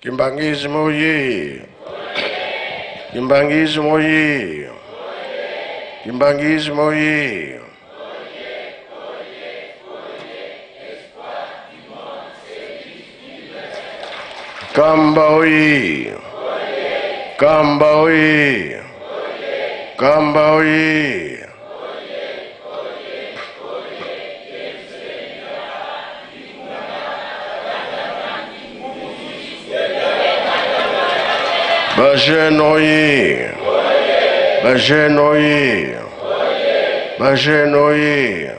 Kimbangizi moye! Kimbangizi moye! Kimbangizi moye! Kamba oye! Kamba oye! Kamba oye! Bajene oye! Bajene oye! Bajene oye!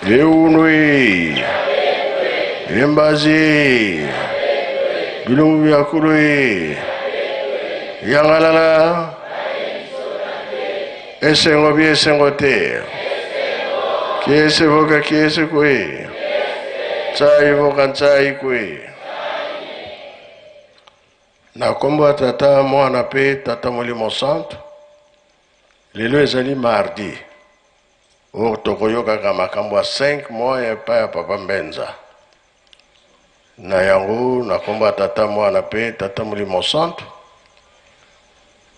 Eunwe! Embazi! Bilungu yakurwe! Yangalala! Esengo bi esengo te! Kiese voka kiese kwe! Tsai voka tsai kwe! Na kombo tata mwana pe tata Molimo Santo lelo ezali mardi o tokoyoka makambo 5 mois epa ya papa Mbenza na yango na kombo tata mwana pe tata Molimo Santo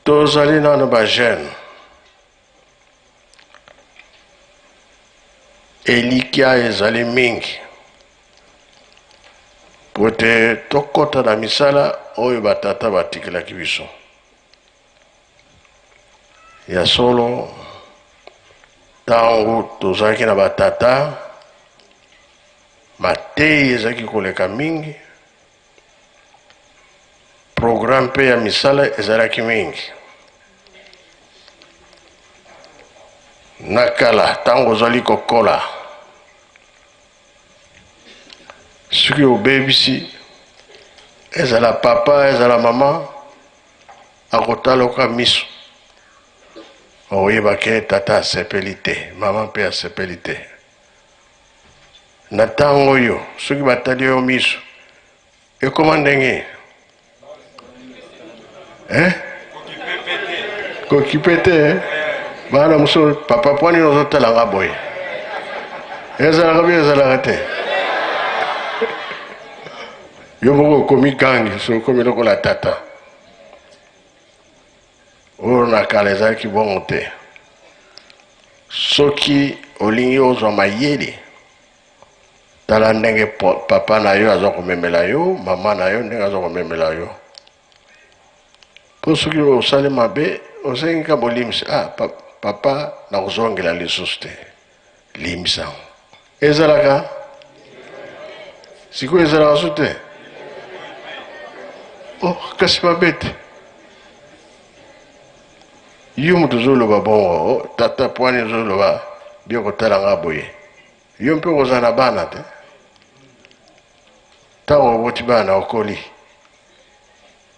tozali nano ba jeune elikia ezali mingi pote tokota na misala oyo batata batikelaki biso ya solo ntango tozalaki na batata matei ezalaki koleka mingi programme mpe ya misala ezalaki mingi nakala ntango ozali kokola soki obebisi ezala papa ezala mama akotaloka miso oyebake tata asepeli te mama mpe asepeli te na ntango oyo soki batali yo miso ekoma ndenge kokipe te bana mosusu papa pwani nozotalanga boye ezalaka bi ezalaka te yo moko okomi gangi so okomi lokola tata oyo na kala ezalaki bongo te soki olingi ozwa mayele tala ndenge papa na yo aza komemela yo mama na yo ndenge aza komemela yo mpo soki osali mabe osengika bolimisa papa nakozongela lisusu te limisa ezalaka sikoyo ezalaka so te kasi mabe te yo moto ozoloba bongo tata pwani ozoloba bia kotalanga boye yo mpe kozala na bana te ntango oboti bana okoli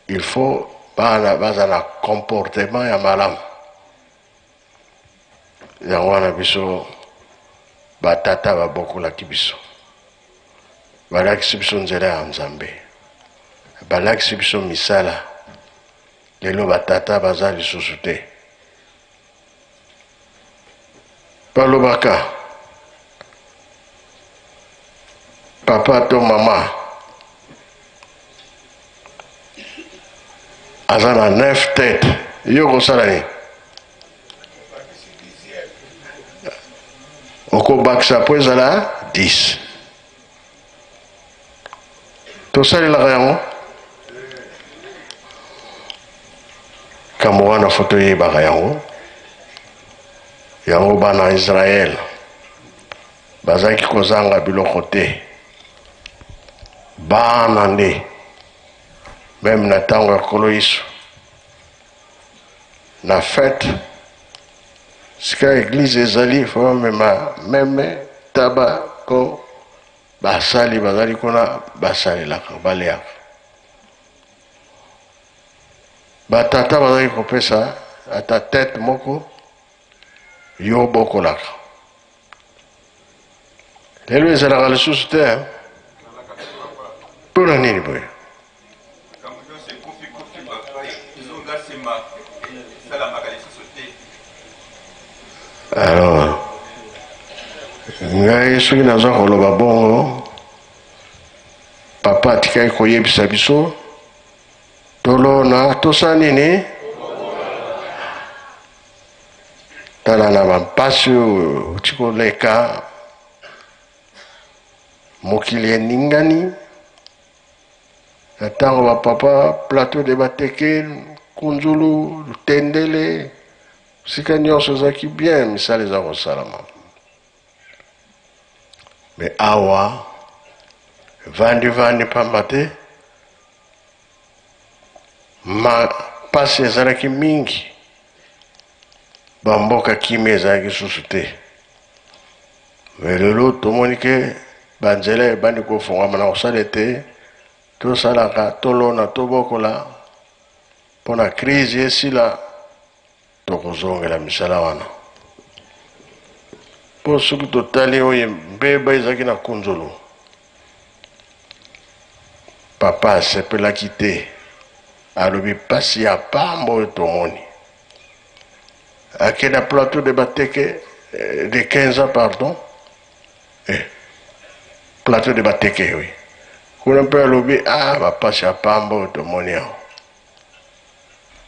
il faut bana baza na comportement ya malamu yango wana biso batata babokolaki biso balakisi biso nzela ya Nzambe balakisi biso misala lelo batata baza lisusu te balobaka papa to mama aza na 9 tête yo kosala nini okobakisa po ezala 10 tosalelaka yango kambo wana fo toyebaka yango yango bana Israel bazalaki kozanga biloko te bana nde meme na ntango ya kolo Yesu na fete sika eglize ezali fo bamema meme taba ko basali bazali kuna basalelaka baleyaka batata bazali kopesa ata tete moko yo bokolaka lelo ezalaka lisusu te mpona nini boye alors ngai soki naza koloba bongo papa atikai koyebisa biso tolona tosala nini tala na bampasi oyo oti koleka mokili eningani na ntango bapapa plateau de bateke kunzulu lutendele sika nyonso ezalaki bien misala eza kosalama me awa vandi pamba te mapasi ezalaki mingi bamboka kimia ezalaki susu te me lelo tomoni ke banzela ebandi kofungama na kosala ete tosalaka tolona tobokola mpona crise esila tokozongela misala wana mpo soki totali oyo mbeba ezalaki na kunzulu papa asepelaki te alobi pasi ya pamba oyo tomoni ake na plateau de bateke de 15 ans pardon plateau de bateke oui kuna mpe alobi bapasi ya pamba oyo tomoni aho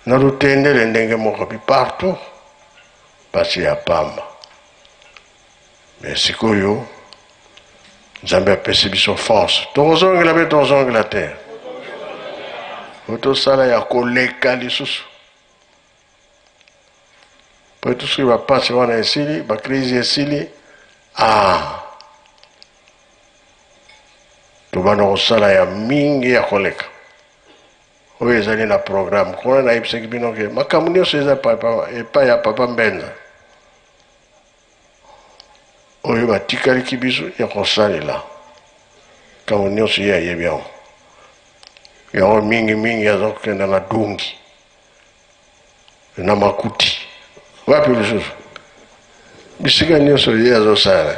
na lutendele ndenge moko bi partout pasi ya pamba me sikoyo nzambe apesi biso force tokozongela mpe tozongela te po tosala ya koleka lisusu po ete soki bapasi wana esili bakrizi esili tobanda kosala ya mingi ya koleka oyo ezali na programme kuna nayebisaki bino ke makambo nyonso eza epai ya papa Mbenza oyo batikaliki biso ya kosalela makambo nyonso ye ayebi yango yango mingi aza kokenda na dungi na makuti wapi lisusu bisika nyonso ye azosala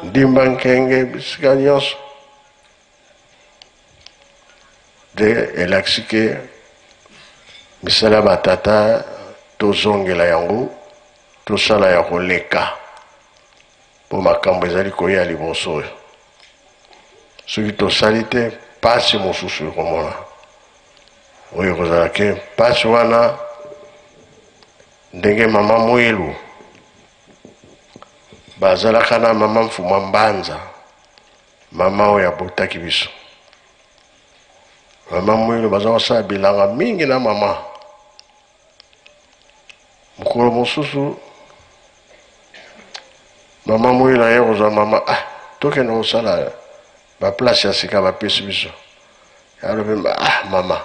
ndimba nkenge bisika nyonso de elakisi ke misala batata tozongela yango tosala ya koleka mpo makambo ezali koya liboso oyo soki tosali te pasi mosusu ekomona oyo kozala ke pasi wana ndenge mama Mwilu bazalaka na mama Mfuma Mbanza mama oyo abotaki biso mama Mwilu baza kosala bilanga mingi na mama mokolo mosusu mama Mwilu aye kozwa mama tokende kosala baplace ya sika bapesi biso alobi mama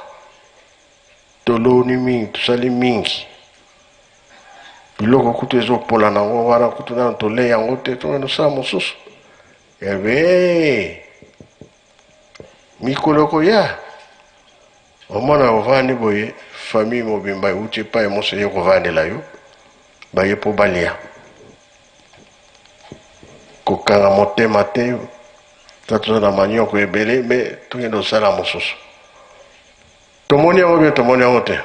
toloni mingi tosali mingi biloko kutu ezopola nango wana kutu nano tole yango te tokende kosala mosusu ebe mikolo koya omona ovandi boye famille mobimba euti epai moso ye kovandela yo baye mpo balia kokanga motema te toza na manioko ebele me tokende kosala mosusu tomoni yango bien tomoni yango te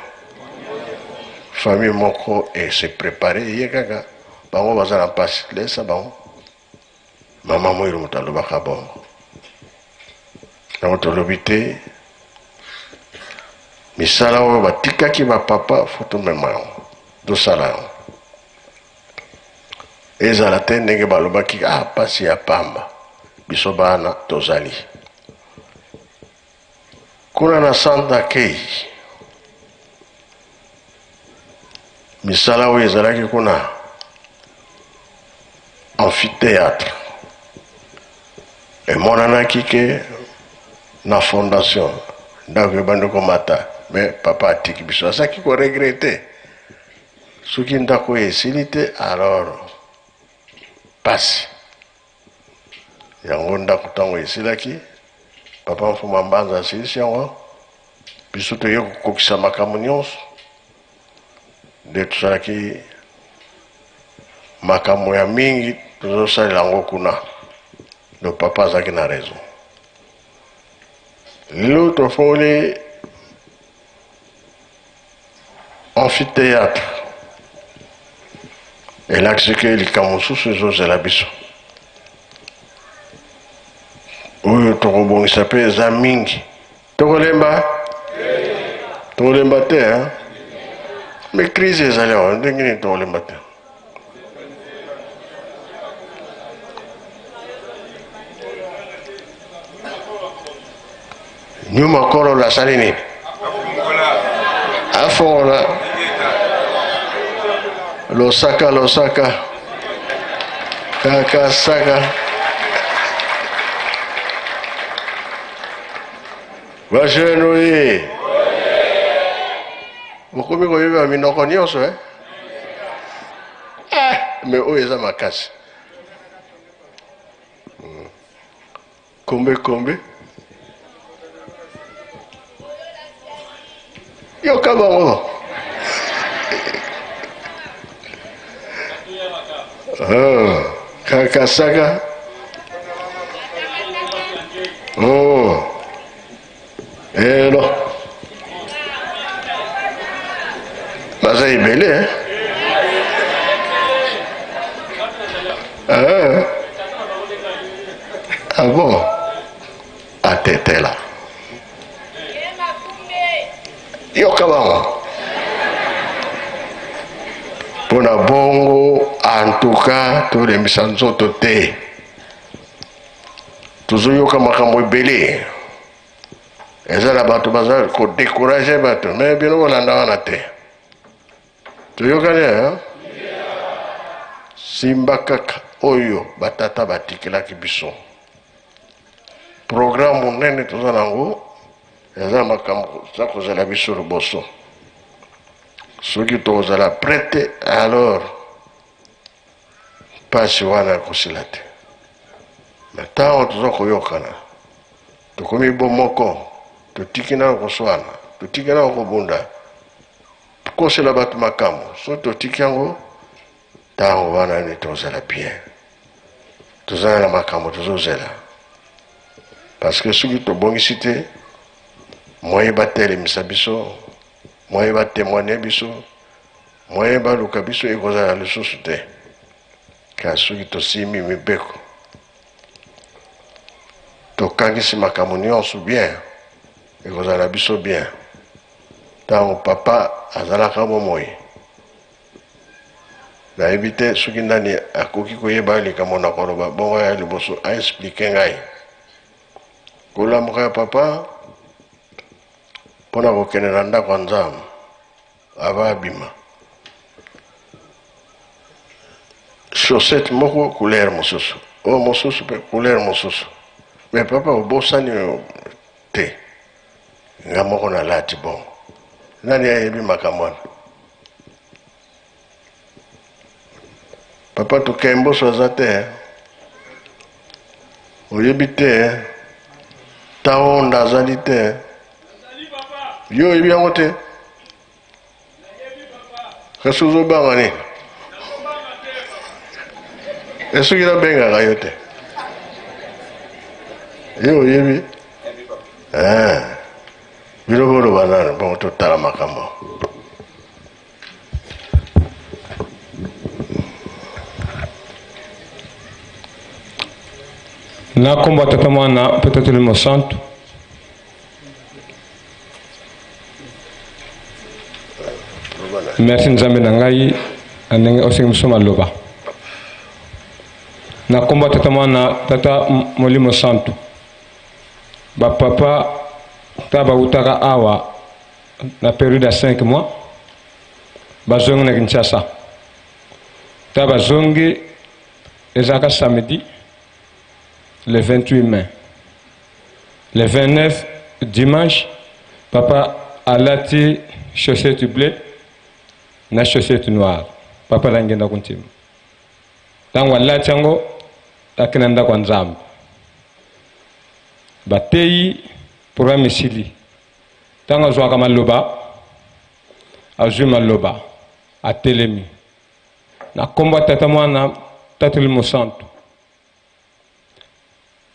famille moko se prépare ye kaka bango baza na mpasi lesa bango mama Mwilu moto alobaka bongo yango tolobi te misala oyo batikaki bapapa fo tomema yango tosala yango ezala te ndenge balobaki pasi ya pamba biso bana tozali kuna na centre d'accueil misala oyo ezalaki kuna amphithéâtre emonanaki ke na fondation ndako ebandi komata me papa atiki biso azalaki koregrete soki ndako oyo esili te alors pasi yango ndako ntango esilaki papa Mfuma Mbanza asilisi yango biso toye kokokisa makambo nyonso nde tosalaki makambo ya mingi tozosalela yango kuna do papa azalaki na raison lelo tofoli amphithéâtre elakisi ke likambo mosusu ezozela biso tokobongisa mpe eza mingi. Tokolemba tokolemba te hein? Mais crise ezali awa ndenge nini tokolemba te? Nyuma kolo la sali nini? Afongola losaka kakasaka bajene oye okomi koyeba minoko nyonso me oyo eza makasi kombe yoka bango kakasaka elo baza ebele ah bon atetela yoka bango pona bongo en tout cas tolembisa nzoto te tozoyoka makambo ebele eza na bato baza kodécourage bato me bino bolanda wana te toyokani simba kaka oyo batata batikelaki biso programme monene toza nango eza makambo za kozala biso liboso soki tokozala prete alors pasi wana kosila te me ntango toza koyokana tokomi bo moko totiki nano koswana totiki nano kobunda kosela bato makambo so totiki yango ntango wana ni tozala bien tozala na makambo tozozela parce que soki tobongisi te moyen batelemisa biso moyen batémoigne biso moyen baluka biso ekozala lisusu te kasi soki tosimi mibeko tokangisi makambo nyonso bien ekozala biso bien ntango papa azalaka bomoi nayebi te soki nani akoki koyeba likambo na koloba bongo ya liboso aexplike ngai kolamuka ya papa mpona kokende na ndako ya nzambe ava abima chaussette moko couleur mosusu oyo mosusu mpe couleur mosusu me papa obosani te nga moko nalati bongo nani ayebi makambo wana papa tokemboso aza te oyebi te taonda azali te yo oyebi yango te kasi ozobanga nini esoki nabengaka yo te yo oyebi bino boloba nani bongo totala makambo na kombo tata mwana peut-être le mot santo merci nzambe na ngai ndenge osengi biso maloba na kombo tata mwana tata molimo santo bapapa ta bautaka awa na période ya 5 mois bazongi na Kinshasa ta bazongi ezaka samedi le 28 mai. Le 29 dimanche, papa alati chaussette bleu na chaussette noire. Papa langenda kuntima. Tango alati yango akinanda kwa nzambe. Batei programme sili. Tango azwaka maloba azwi maloba atelemi. Na kombo tata mwana tatuli mosanto.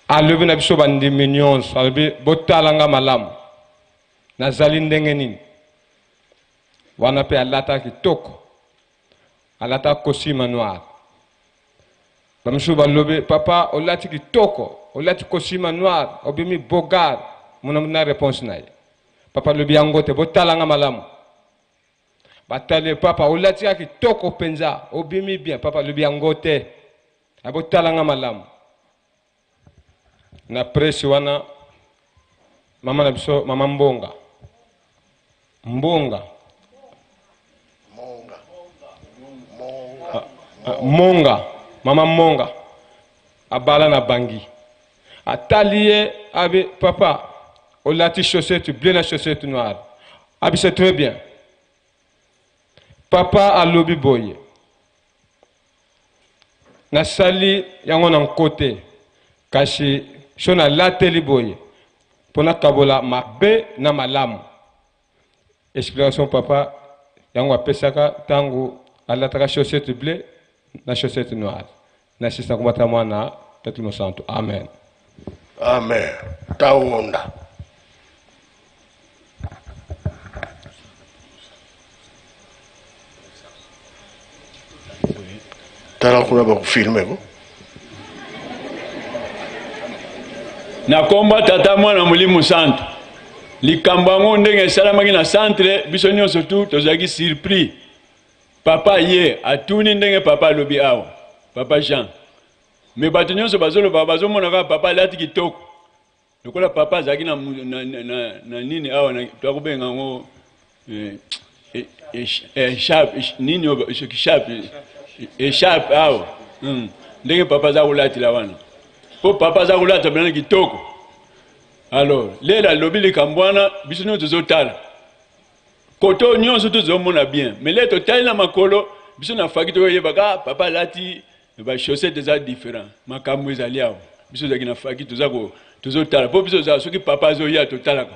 alobi na biso bandimi nyonso alobi botalanga malamu nazali ndenge nini wana mpe alata kitoko alata kosima noir bamsu balobi papa olati kitoko olati kosima noir obimi bogar muna réponse na ye papa lobi yango te botalanga malamu batale papa olati kitoko penza obimi bien papa lobi yango te abotalanga malamu na presi wana mama na biso mama mbonga mama monga abala na bangi atalié avec papa olati chaussette bleu na chaussette noire abi c'est très bien papa a lobi boye na sali yango na côté kasi shona lateli boye pona kabola mabe na malamu explication papa yango apesaka tango alataka chaussette bleu na chaussette noire na sisa kumata mwana tatu mo santo amen amen taunda tala kuna ba filmer ko na komba tata mwana mulimu santo likambo yango ndenge esalamaki na centre biso nyonso tu tozalaki surpris papa ye atuni ndenge papa alobi awa papa Jean me bato nyonso bazoloba bazomona kaka papa alati kitoko lokola papa azalaki na nini awa twakobenga yango échappe awa ndenge papa aza kolatila wana po papa aza kolata bena kitoko alors lela alobi likambo wana biso nyonso tozotala koto nyonso tozomona bien mais le totali na makolo biso na faki toyebaka papa alati ba chaussette eza différent makambo ezali awa biso zaki na faki tozotala po biso za soki papa azoya totalaka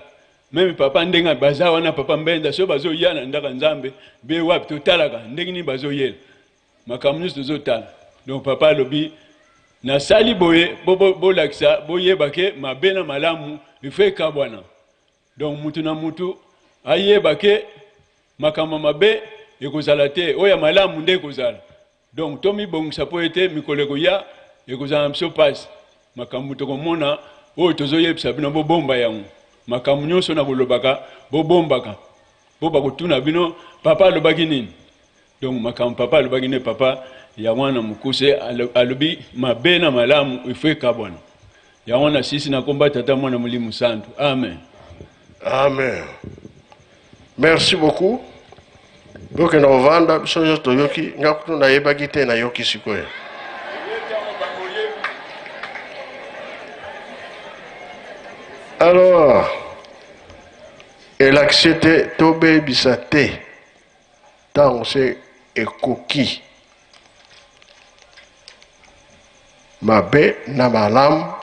même papa ndenga baza wana papa mbenda so bazoya na ndaka nzambe be wapi totalaka ndenge ni bazoyela makambo nyonso tozotala donc papa alobi na sali boye bolakisa boyebake mabe na malamu ifeka bwana donc mutu na mutu ayebake makambo mabe ekozala te oya malamu nde ekozala donc tomi bongisa po ete mikolo ekoya ekozala biso pasi makambo tokomona oyo tozoyebisa bino bobomba yango makambo nyonso na bolobaka bobombaka po bakotuna bino papa alobaki nini donc makambo papa alobaki ne papa ya mwana mukuse alobi mabe na malamu ifeka bwana ya mwana sisi na komba tata mwana mulimu santo amen amen merci beaucoup boke na ovanda biso nyonso toyoki ngakutu nayebaki te nayoki sikoyo alors elakisi te tobebisa te ntango se ekoki mabe na malamu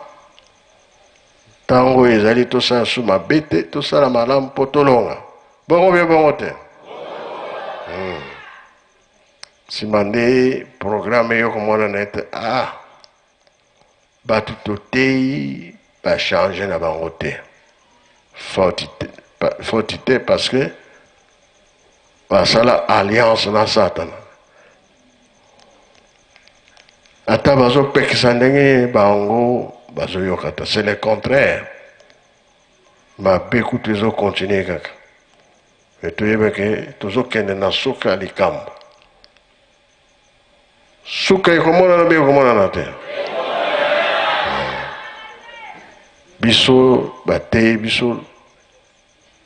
ntango ezali tosala su mabe te tosala malamu mpo tolonga bongo bie bongo te nsima nde programe eyokomona na ete bato totei bachange na bango te foti te parce que basala alliance na satana ata bazopekisa ndenge bango bazoyoka ta c'est le contraire mabe kutu ezokontinue kaka me toyebeke tozokende na suka ya likambo suka ekomonana mpe ekomonana te biso batei biso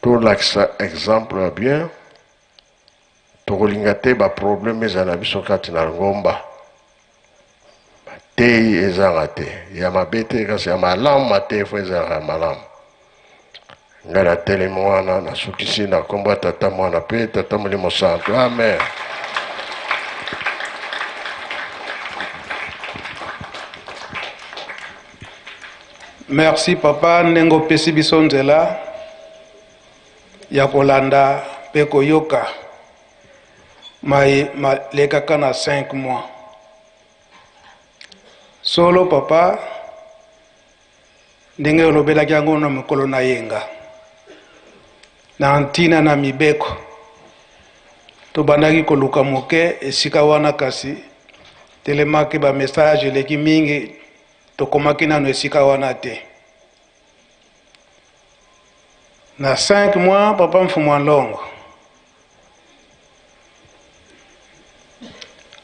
tolakisa exemple ya bien tokolinga te baproblème ezala na biso kati na ngomba batei ezanga te ya mabe te kasi ya malamu matei fo ezalaka ya malamu ngai natelemi wana nasukisi na kombo ya tata mwana mpe tata molimo santo amen merci papa ndenge opesi biso nzela ya kolanda mpe koyoka malekaka na 5 mois solo papa ndenge olobelaki yango na mikolo na yenga na ntina na mibeko tobandaki koluka moke esika wana kasi telemaki ba message eleki mingi tokomaki nano esika wana te. Na 5 mois papa Mfumu Longo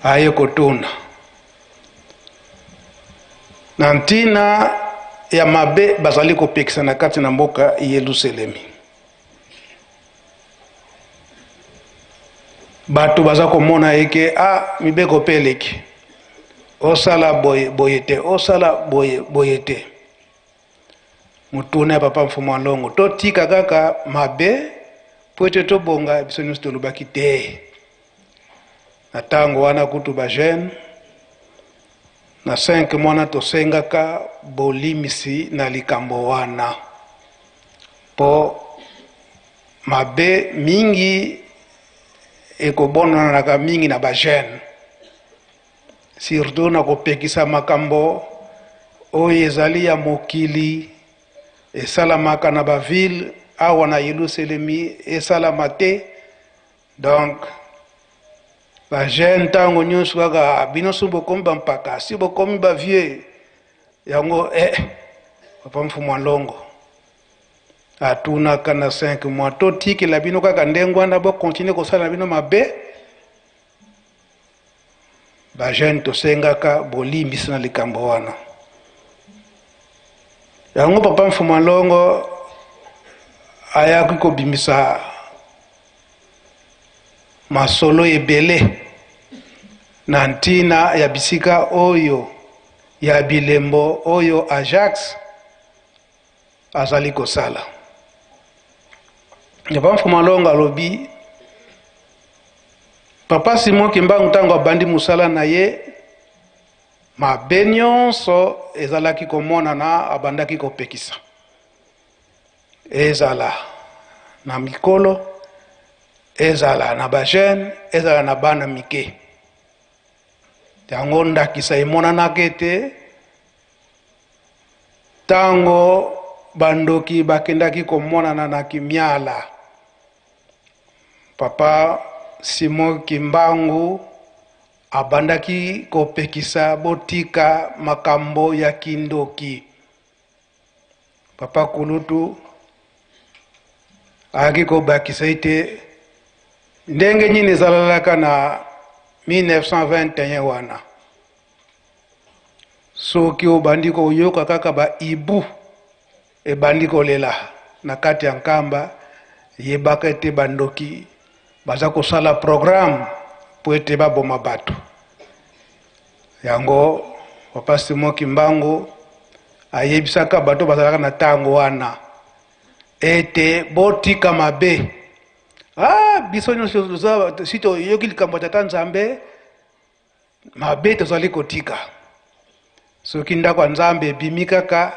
aye kotuna na ntina ya mabe bazali kopekisa na kati na mboka Yerusalemi. Bato baza komona eke mibeko peleki osala boyete osala boyete mutuna ya papa Mfumu Longo totika kaka mabe poete tobonga biso nyonso tolobaki te. Na tango wana kutu ba jeune na 5 mwana tosengaka bolimisi na likambo wana po mabe mingi ekobonanaka mingi na ba jeune, surtout na kopekisa makambo oyo ezali ya mokili esalamaka na ba ville awa na Yerusalemi esalama te. Donc ba jeune tango nyonso kaka bino so bokomi bampaka si bokomi ba vieux yango papa Mfumu Longo atunaka na 5 mois totikela bino kaka ndenge wana bokontinue kosala na bino mabe. Ba jeune tosengaka bolimbisi na likambo wana yango papa Mfumu Longo ayaki kobimisa masolo ebele na ntina ya bisika oyo ya bilembo oyo Ajax azali kosala. Papa Mfumu Longo alobi papa Simon Kimbangu tango abandi musala na ye mabe nyonso ezalaki komona na abandaki kopekisa, ezala na mikolo, ezala na ba jeune, ezala na bana mike. Yango ndakisa emonanaka te tango bandoki bakendaki komonana na Kimiala. Papa Simon Kimbangu abandaki kopekisa botika makambo ya kindoki. Papa Kulutu aki kobakisa ite ndenge nyini ezalalaka na 1921 wana. Soki obandi koyoka kaka ba ibu ebandi kolela na kati ya nkamba yebaka ete bandoki baza kosala programme po ete baboma bato. Yango papa Simon Kimbangu ayebisaka bato bazalaka na tango wana ete botika mabe. Biso nyonso sito yoki likambo tata Nzambe mabe tozali kotika. Soki ndako Nzambe ebimi kaka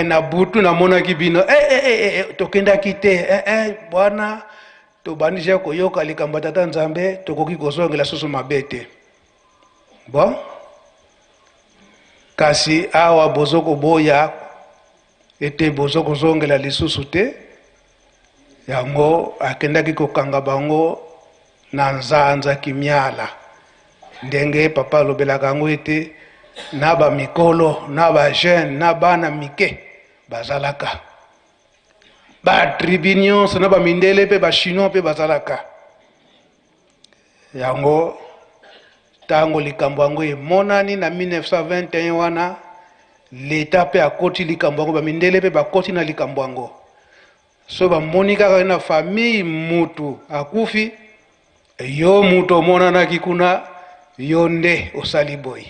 na butu namonaki bino tokendaki te bwana tobandija koyoka likambo tata Nzambe tokoki kozongela susu mabe te. Bon kasi awa bozoko boya ete bozoko zongela lisusu te. Yango akendaki kokanga bango na nzanza Kimiala ndenge papa alobelaka yango ete na ba mikolo na ba jeune na bana mike bazalaka, ba tribunions na ba mindele pe ba chinois pe bazalaka. Yango tango likambo yango emonani na 1921 wana leta pe akoti likambo yango ba mindele pe bakoti na likambo yango. So ba monika na famille mutu akufi yo mutu omonanaki kuna yo nde osali boy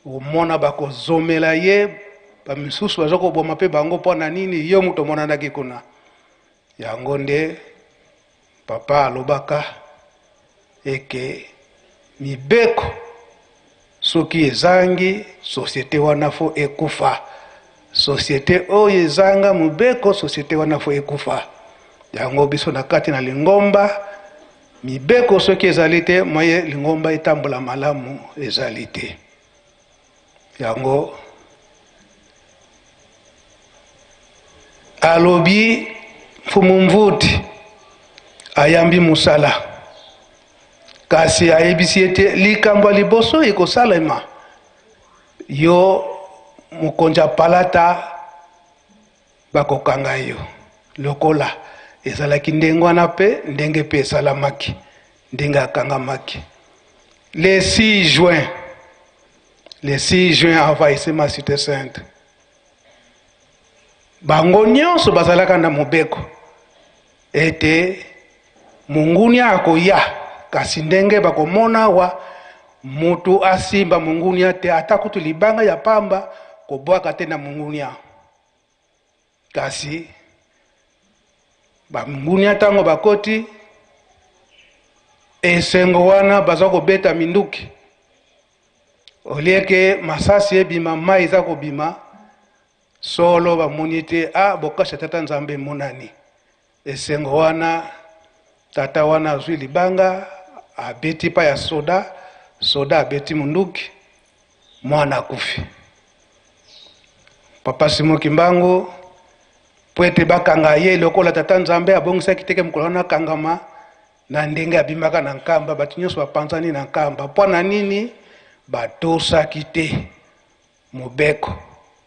omona bakozomela ye bamisusu baza koboma mpe bango mpo na nini yo mutu omonanaki kuna. Yango nde papa alobaka eke mibeko soki ezangi société wana fo ekufa. Société oyo ezanga mubeko société wana fo ekufa. Yango biso na kati na lingomba mibeko soki ezali te moye lingomba etambola malamu ezali te. Yango alobi Mfumu Mvuti ayambi musala kasi ayebisi ete likambo liboso ekosalema yo mokonzi palata bakokanga yo lokola ezalaki ndenge wana mpe ndenge mpe esalamaki ndenge akangamaki. Le 6 juin envahissait ma cité sainte. Bango nyonso bazalaka na mobeko ete munguni akoya kasi ndenge bakomona wa mutu asimba munguni te ata kutu libanga ya pamba kobwaka te na munguni kasi bamunguni tango bakoti esengo wana baza kobeta minduki olieke masasi ebima mai eza kobima solo bamoni te bokasha tata nzambe monani esengo wana tata wana azwi libanga abeti pa ya soda abeti munduki mwana akufi. Papa Simon Kimbangu po ete bakanga ye lokola tata nzambe abongisaki teke mokolo wana kangama na ndenge abimaka na nkamba bato nyonso bapanzani na nkamba mpo na nini batosaki te mobeko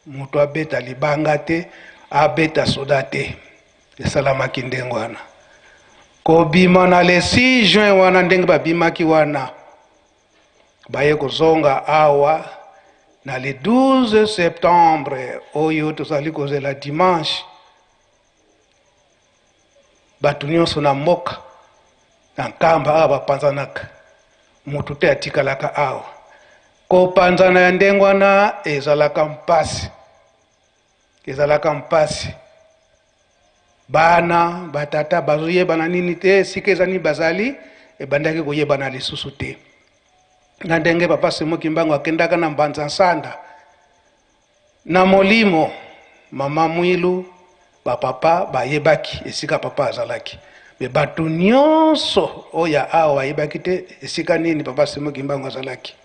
moto abeta libanga te abeta soda te esalamaki ndenge wana kobima na le 6 juin wana ndenge babimaki wana baye kozonga awa na le 12 septembre oyo tozali kozela dimanche bato nyonso na mboka na nkamba awa bapanzanaka motu te atikalaka awa kopanzana ya ndenge wana ezalaka mpasi bana batata bazoyebana nini te sika ezani bazali ebandaki koyebana lisusu te na ndenge Papa Simon Kimbangu akendaka na mbanza nsanda na molimo mama mwilu bapapa bayebaki esika papa azalaki me bato nyonso oya awa bayebaki te esika nini Papa Simon Kimbangu azalaki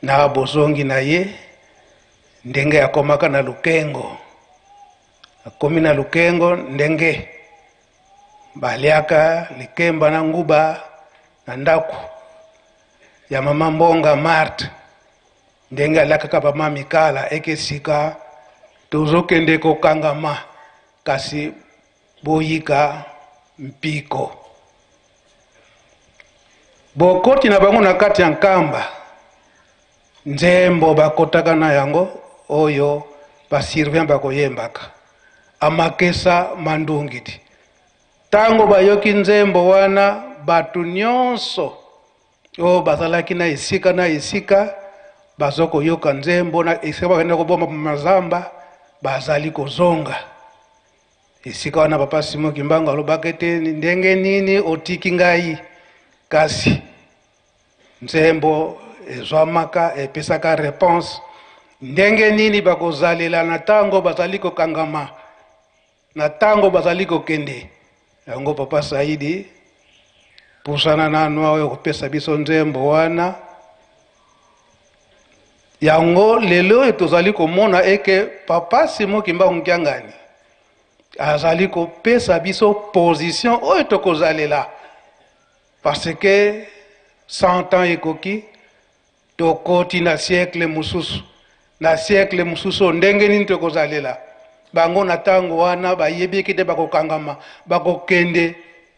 na bozongi na ye ndenge akomaka na lukengo akomi na lukengo ndenge baliaka likemba na nguba na ndako ya mama Mbonga Marthe ndenge alakaka mama Mikala ekesika tozokende kokangama kasi boyika mpiko bokoti na bango na kati ya nkamba nzembo bakotaka na yango oyo basirvien bakoyembaka amakesa mandungidi tango bayoki nzembo wana batu nyonso o bazalaki na esika bazokoyoka nzembo na esika bakenda koboma mazamba bazali kozonga esika wana Papa Simon Kimbangu alobaka ete ndenge nini otiki ngai kasi nzembo ezwamaka epesaka réponse ndenge nini bakozalela na tango bazali kokangama na tango bazali kokende yango Papa Saidi pusana nanu oyo kopesa biso nzembo wana yango lelo tozali komona eke Papa Simon Kimbangu Nkiangani azali kopesa biso position oyo tokozalela parce que 100 ans ekoki tokoti na siècle mususu ndenge nini tokozalela bango na tango wana bayebiki te bakokangama bakokende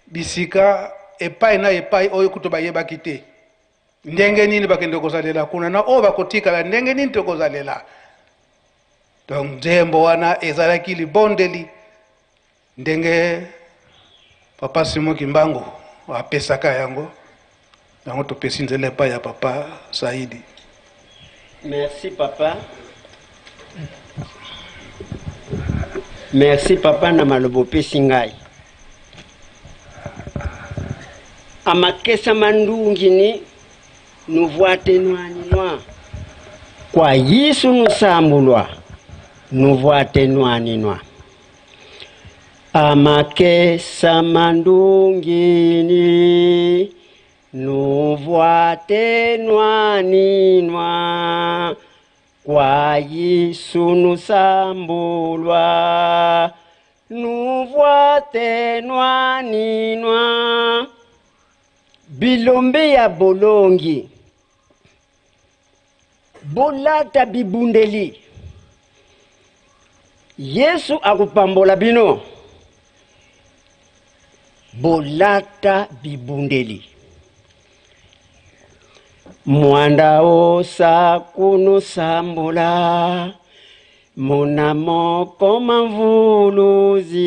bisika epai na epai oyo kuto bayebaki te ndenge nini bakende kozalela kuna na oyo bakotikala ndenge nini tokozalela donc nzembo wana ezalaki libondeli ndenge Papa Simon Kimbangu apesaka yango topesi nzela epai ya Papa Saidi. Merci papa. Merci papa na malobo pesi ngai. Amakesa mandungi ni nuvuatenwanwa kwa Yesu nusambulwa nuvuatenwanwa. Amakesa mandungini nuvuatenwanwa kwa Yesu nusambulwa nuvuatenwanwa. bilombe ya bolongi bolata bibundeli Yesu akupambola bino bolata bibundeli mwanda osa kuno sambola mona moko mavuluzi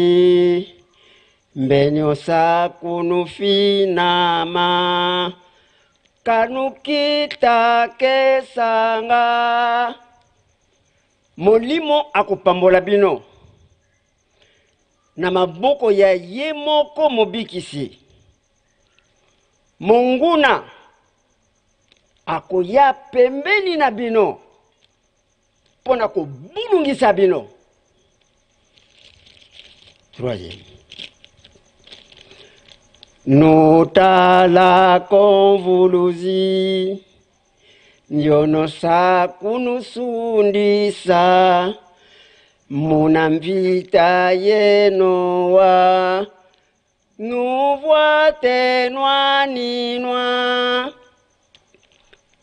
mbenyo sa kuno finama kanu kita kesanga molimo akupambola bino na maboko ya ye moko mobikisi monguna akoya pembeni na bino pona kobulungisa bino. Troisième. Notala konvuluzi nyono sa kunusundisa munamvita yenowa nuvwatenwa ninwa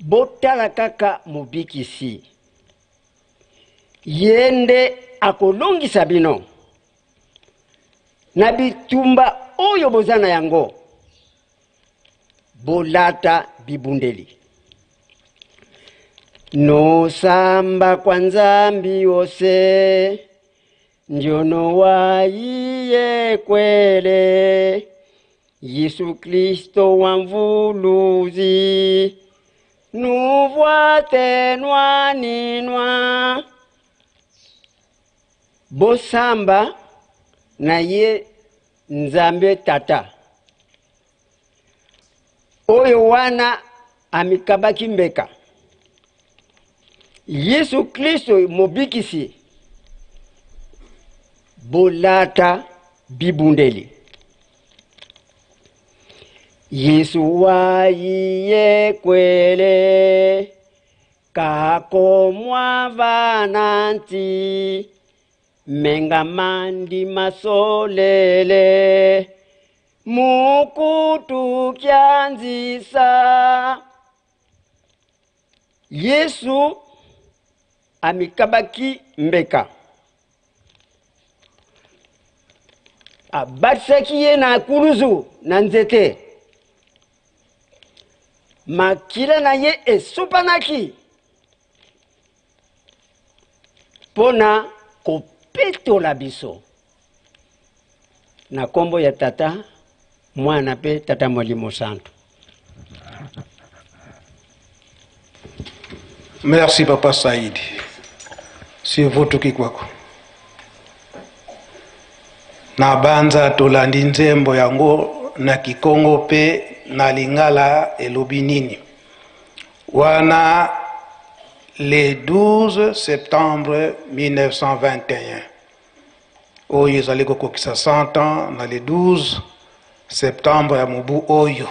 botala kaka mobikisi yende akolongisa bino na bitumba oyo bozana yango bolata bibundeli no samba kwa nzambi ose ndiono waiye kwele Yesu Kristo wamvuluzi nuvwatenwa ninwa bosamba na ye nzambe tata oyo wana amikabaki mbeka Yesu Kristo mobikisi bolata bibundeli Yesu waiye kwele kako mwavananti mengamandi masolele mukutu kyanzisa Yesu amikabaki mbeka abatisaki ye na kuluzu na nzete makila na ye esupanaki pona kopetola biso na kombo ya tata mwana pe tata Molimo Santo. Merci Papa Saïd. C'est votre kikwako. Na banza tolandi nzembo yango na Kikongo pe na Lingala elobi nini. Wana le 12 septembre 1921. Oyo ezali kokokisa 100 ans na le 12 septembre ya mobu oyo.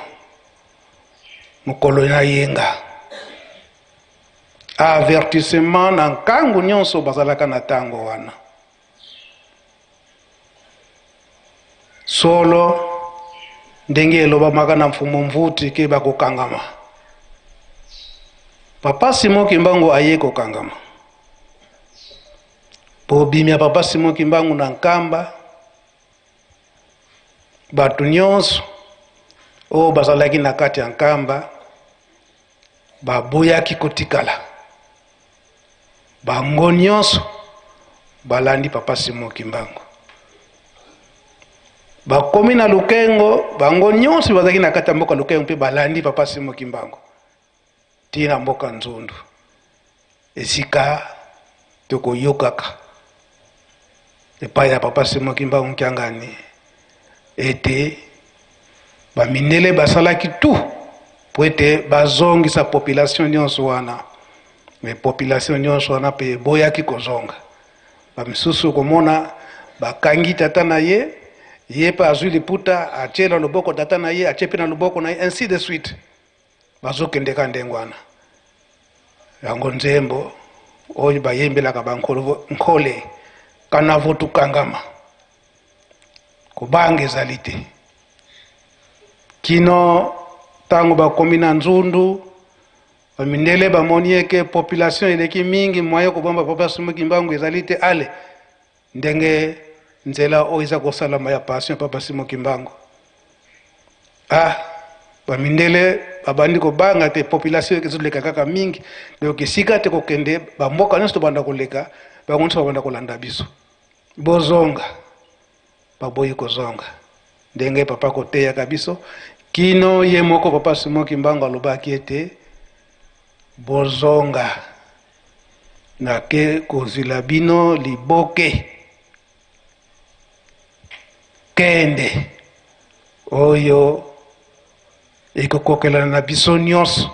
Mokolo na yenga. Avertissement na nkangu nyonso bazalaka na tango wana. Solo ndenge elobamaka na mfumo mvuti ke bakokangama. Papa Simon Kimbangu aye kokangama. Po bimia Papa Simon Kimbangu na nkamba batu nyonso o bazalaki na kati ya nkamba baboyaki kotikala. Bango nyonso balandi Papa Simon Kimbangu. Bakomi na Lukengo, bango nyonso bazalaki na kati ya mboka Lukengo pe balandi Papa Simon Kimbangu. Tina mboka Nzundu. Esika toko yokaka. Epai ya Papa Simon Kimbangu Nkiangani. Ete baminele basalaki tout po ete bazongisa population nyonso wana. Mais population nyonso wana pe boyaki kozonga. Bamisusu komona bakangi tata na ye, ye pa azwi liputa achela loboko tata na ye, achepe na loboko na ye, ainsi de suite. Bazokendeka ndengwana. Yango nzembo oyo bayembelaka bankolo nkole kana votu kangama. Kubange ezali te. Kino tango bakomi na nzundu bamindele bamoni eke population eleki mingi moye kobomba Papa Simon Kimbangu ezali te ale ndenge nzela oyo eza kosalama ya passion Papa Simon Kimbangu. Bamindele babandi kobanga te population ezoleka kaka mingi donc esika te kokende bamboka nyonso tobanda koleka bango nyonso babanda kolanda biso bozonga baboyi kozonga ndenge papa koteyaka biso kino ye moko Papa Simon Kimbangu alobaki ete bozonga nake kozila bino liboke kende oyo ekokokelana na biso nyonso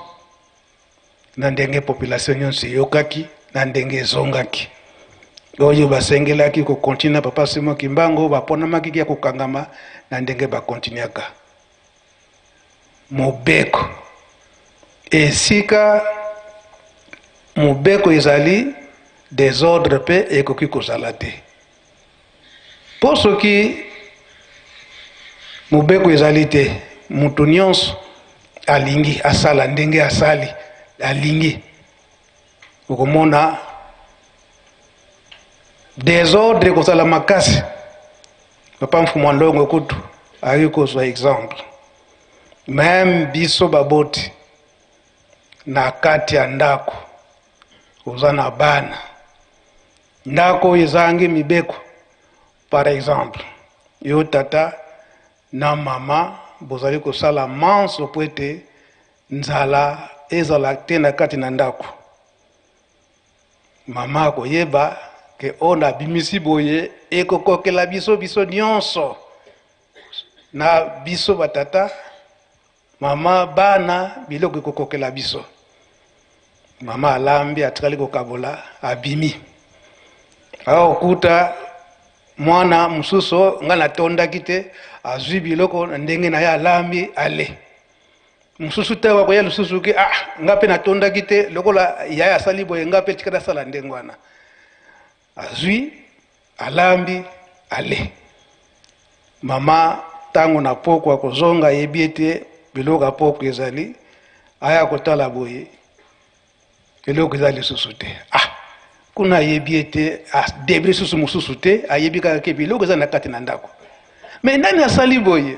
na ndenge population nyonso eyokaki na ndenge ezongaki oyo basengelaki kokontinue Papa Simon Kimbangu baponamaki ya kokangama na ndenge bakontinuaka mobeko esika mobeko ezali désordre pe ekoki kozala te po soki mobeko ezali te mutu nyonso alingi asala ndenge asali alingi okomona désordre kozala makasi. Papa Mfuma Ndongo kutu ayi kozwa exemple même biso baboti na kati ya ndako oza na bana ndako ezangi mibeko par exemple yo tata na mama bozali kosala manso po ete nzala ezala te na kati na ndako mama akoyeba ke ona abimisi boye ekokokela biso nyonso na biso batata mama bana biloko ekokokela biso mama alambi atikali kokabola abimi okuta mwana mususu nga natondaki te azwi biloko ndenge na ye alambi ale mususu te wakoya lisusu ki nga mpe natondaki te lokola yaye asali boye nga mpe tikala asala ndenge wana azwi alambi ale mama tango na poko akozonga ayebi ete biloko ya poko ezali aya kotala boye eloko ezali lisusu te kuna ayebi ete debre susu mususu te ayebi kaka ke biloko eza na kati na ndako me nani asali boye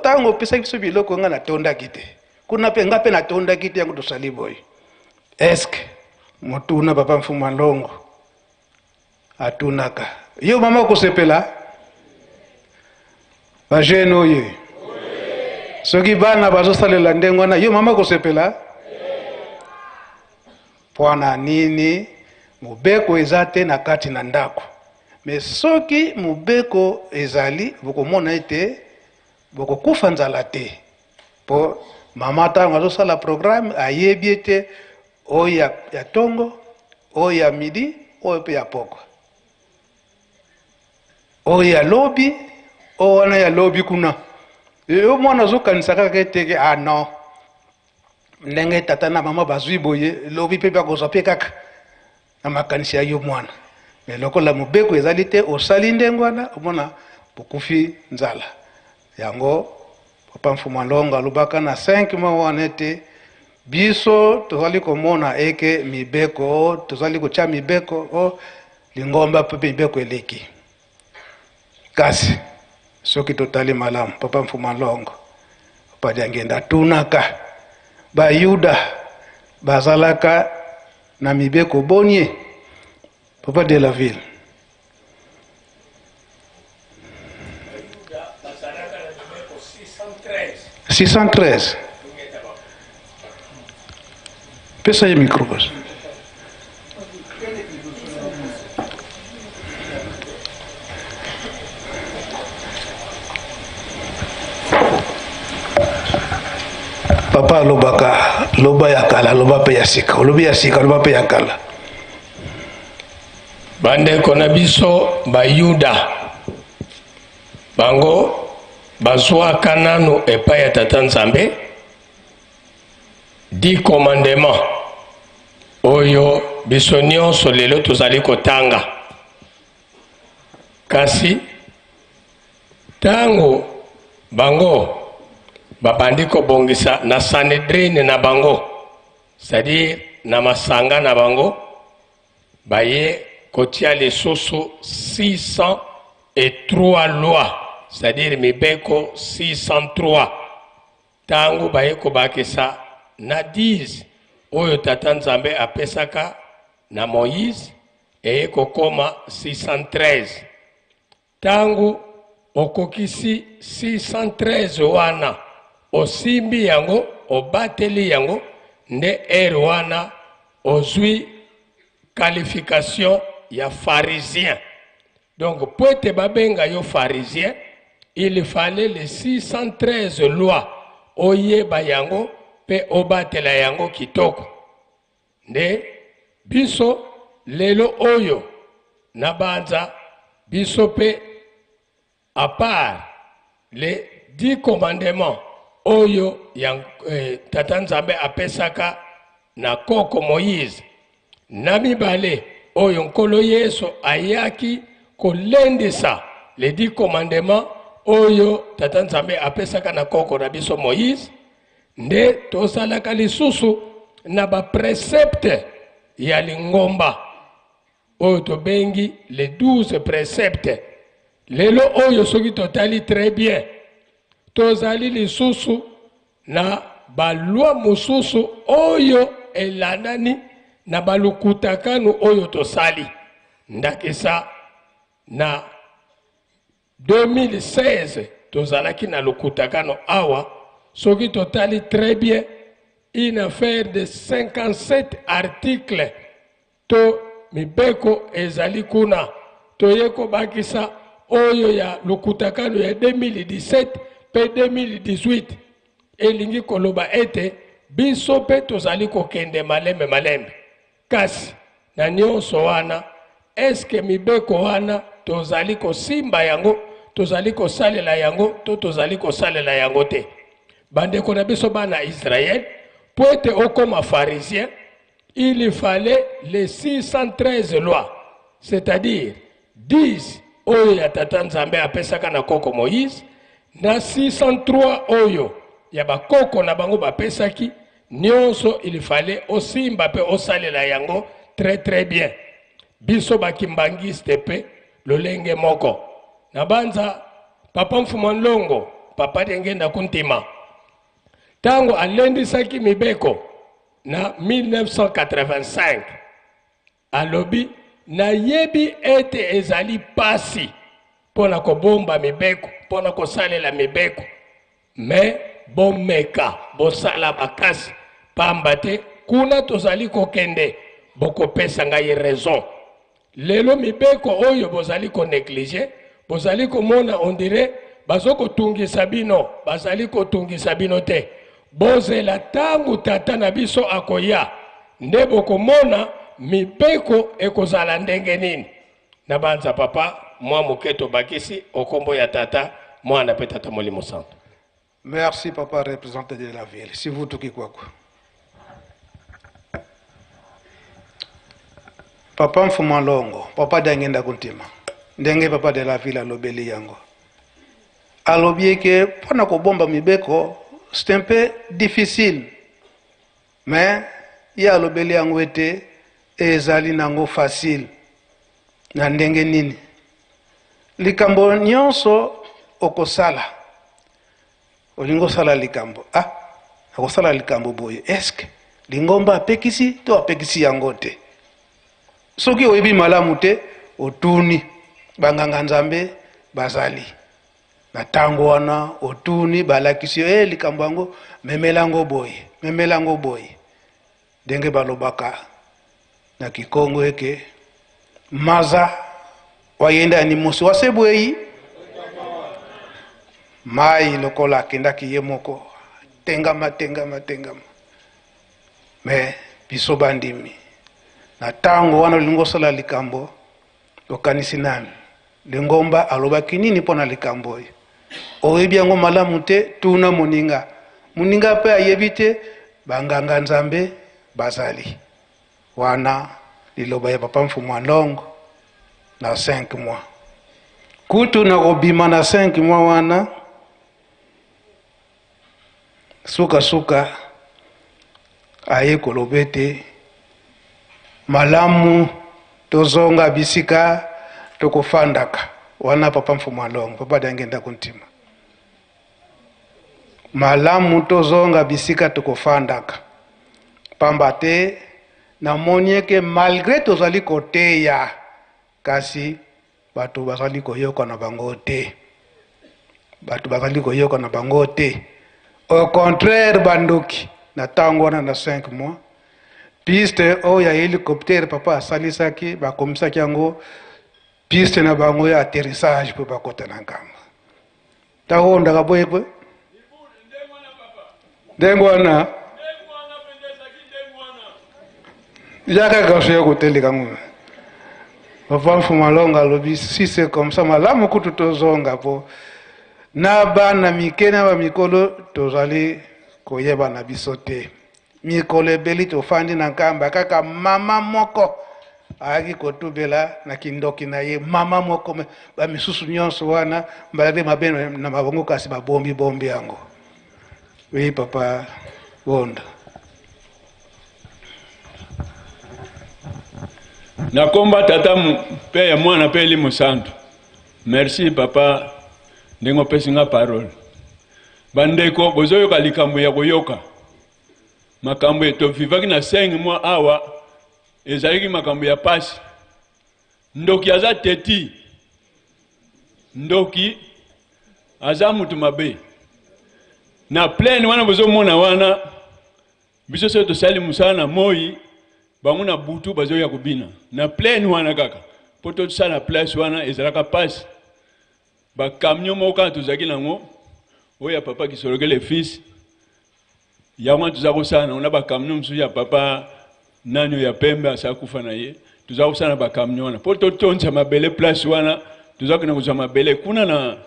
tango opesaki biso biloko nga natondaki te kuna mpe nga mpe natondaki te yango tosali boye eske motuna Papa Mfuma Ndongo atunaka yo mama okosepela bajene oyo soki bana bazosalela ndenge wana yo mama okosepela pwana nini mobeko eza te na kati na ndako me soki mobeko ezali bokomona ete bokokufa nzala te po mama tango azosala programme ayebi ete oyo ya tongo oyo ya midi oyo mpe ya poko oyo ya lobi oyo wana ya lobi kuna yo mwana azokanisa kaka eteke non ndenge tata na mama bazwi boye lobi mpe bakozwa mpe kaka na makanisi ya yo mwana me lokola mobeko ezali te osali ndenge wana omona bokufi nzala yango Papa Mfuma Ndongo alobaka na 5 mois wana ete biso tozali komona eke mibeko tozali kotya mibeko lingomba mpe mibeko eleki kasi soki totali malamu Papa Mfuma Ndongo Papa Diangenda tunaka bayuda bazalaka na mibeko bonye Papa de la Ville 613 pesa ye micro basi papa alobaka loba ya kala loba pe ya sika olobi ya sika loba pe ya kala bandeko na biso bayuda bango bazwaka nanu epai ya tata nzambe 10 commandements oyo biso nyonso lelo tozali kotanga kasi tango bango babandi kobongisa na Sanhedrin na bango, c'est-à-dire na masanga na bango, baye kotia lisusu 603 lois, c'est-à-dire mibeko 603. Tangu baye kobakisa na 10 oyo tata Nzambe apesaka na Moïse eye kokoma 613. Tangu okokisi 613 wana osimbi yango obateli yango nde wana ozwi qualification ya pharisien. Donc pour te babenga yo pharisien, il fallait les 613 lois oyeba yango pe obatela yango kitoko. Nde biso lelo oyo nabanza biso pe à part les 10 commandements oyo yang tata Nzambe apesaka na koko Moïse, na mibale oyo nkolo Yesu ayaki kolendisa les 10 commandements oyo tata Nzambe apesaka na koko na biso Moïse, nde tosalaka lisusu na ba précepte ya lingomba oyo tobengi les 12 préceptes. Lelo oyo soki totali très bien, tozali lisusu na balwa mususu oyo elandani na balukutakanu oyo tosali. Ndakisa na 2016 tozalaki na lukutakano awa, soki totali très bien, une affaire de 57 articles to mibeko ezali kuna toyeko bakisa oyo ya lukutakano ya 2017 pe 2018 elingi koloba ete biso pe tozali kokende malembe kasi na nyonso wana eske mibeko wana tozali kosimba yango, tozali kosalela yango to tozali kosalela yango te. Bandeko na biso bana Israël, pour être okoma pharisien, il fallait les 613 lois, c'est-à-dire 10 oyo ya tata Nzambe apesaka na koko Moïse, na 603 oyo ya bakoko na bango bapesaki, nyonso il fallait osimba pe osalela yango très bien. Biso bakimbangiste pe lolenge moko. Nabanza papa Mfumanlongo, papa dengenda kuntima. Tango alendisaki mibeko na 1985 alobi na yebi ete ezali pasi pona kobomba mibeko, pona kosalela mibeko, me bomeka bosala bakasi pamba te kuna tozali kokende bokopesa ngai raison. Lelo mibeko oyo bozali ko négliger, bozali komona on dirait bazoko tungisa bino, bazali ko tungisa bino te. Bozela tangu tata na biso akoya nde bokomona mibeko ekozala ndenge nini. Nabanza papa mwa muketo bakisi okombo ya tata mwana pe tata Molimo Santo. Merci papa représentant de la ville. Si vous tout quoi. Papa Mfumanlongo, papa dangenda kuntima. Ndenge papa de la ville alobeli yango. Alobi ke pona ko bomba mibeko c'est un peu difficile. Mais ya alobeli yango ete ezali nango facile. Na ndenge nini? Likambo nyonso okosala. Olingo sala likambo. Ah, akosala likambo boye. Eske lingomba apekisi to apekisi yango te. Soki oyebi malamu te otuni banganga Nzambe bazali. Na tango wana otuni balakisi likambo yango memelango boye. Denge balobaka na Kikongo eke maza wayenda ni musi wasebweyi mai lokola kendaki ye moko tengama me biso bandimi na tango wana lingo sala likambo okanisi nani lingomba alobaki nini pona likambo oyebi yango malamu te tuna muninga pe ayebite banganga Nzambe bazali wana liloba ya papa Mfumanlongo na 5 mois kutu na kobima na 5 mois wana suka aye kolobete malamu tozonga bisika tokofandaka wana papa mfumu alongo papa dangenda kuntima malamu tozonga bisika tokofandaka pamba te namoni ke malgré tozali koteya kasi bato bazali koyoka na bango te au contraire bandoki na tango wana na 5 mois piste oyo ya hélicoptère papa asalisaki bakomisaki yango piste na bango ya atterrissage mpo bakota na nkamba tahondaka boyekwe ndenge wana yaka kaso ya koteleka nguna papa mfumu alongo alobi si c'est comme ça malamu kutu tozonga po na bana mike na bamikolo tozali koyeba na biso te mikolo ebeli tofandi na nkamba kaka mama moko ayaki kotubela na kindoki na ye mama moko bamisusu nyonso wana mbali mabe na mabongo kasi babombi yango. Oui papa bonda nakomba tata mpe ya mwana mpe elimu santu. Merci papa ndengo pesi nga parole. Bandeko bozoyoka likambo ya koyoka makambo eto vivaki na 5 mois awa ezaliki makambo ya pasi. Ndoki aza teti, ndoki aza mutu mabe na plaine wana bozo mona wana biso so tosali musana moi bango na butu bazo ya kubina na plaine wana kaka poto sala place wana ezalaka pasi ba camion moka tozaki nango oya papa kisologele fils yango tuzako sana ona ba camion msu ya papa nanyo ya pembe asakufa na ye tuzako sana ba camion wana poto toncha mabele place wana tuzako na kuza mabele kuna na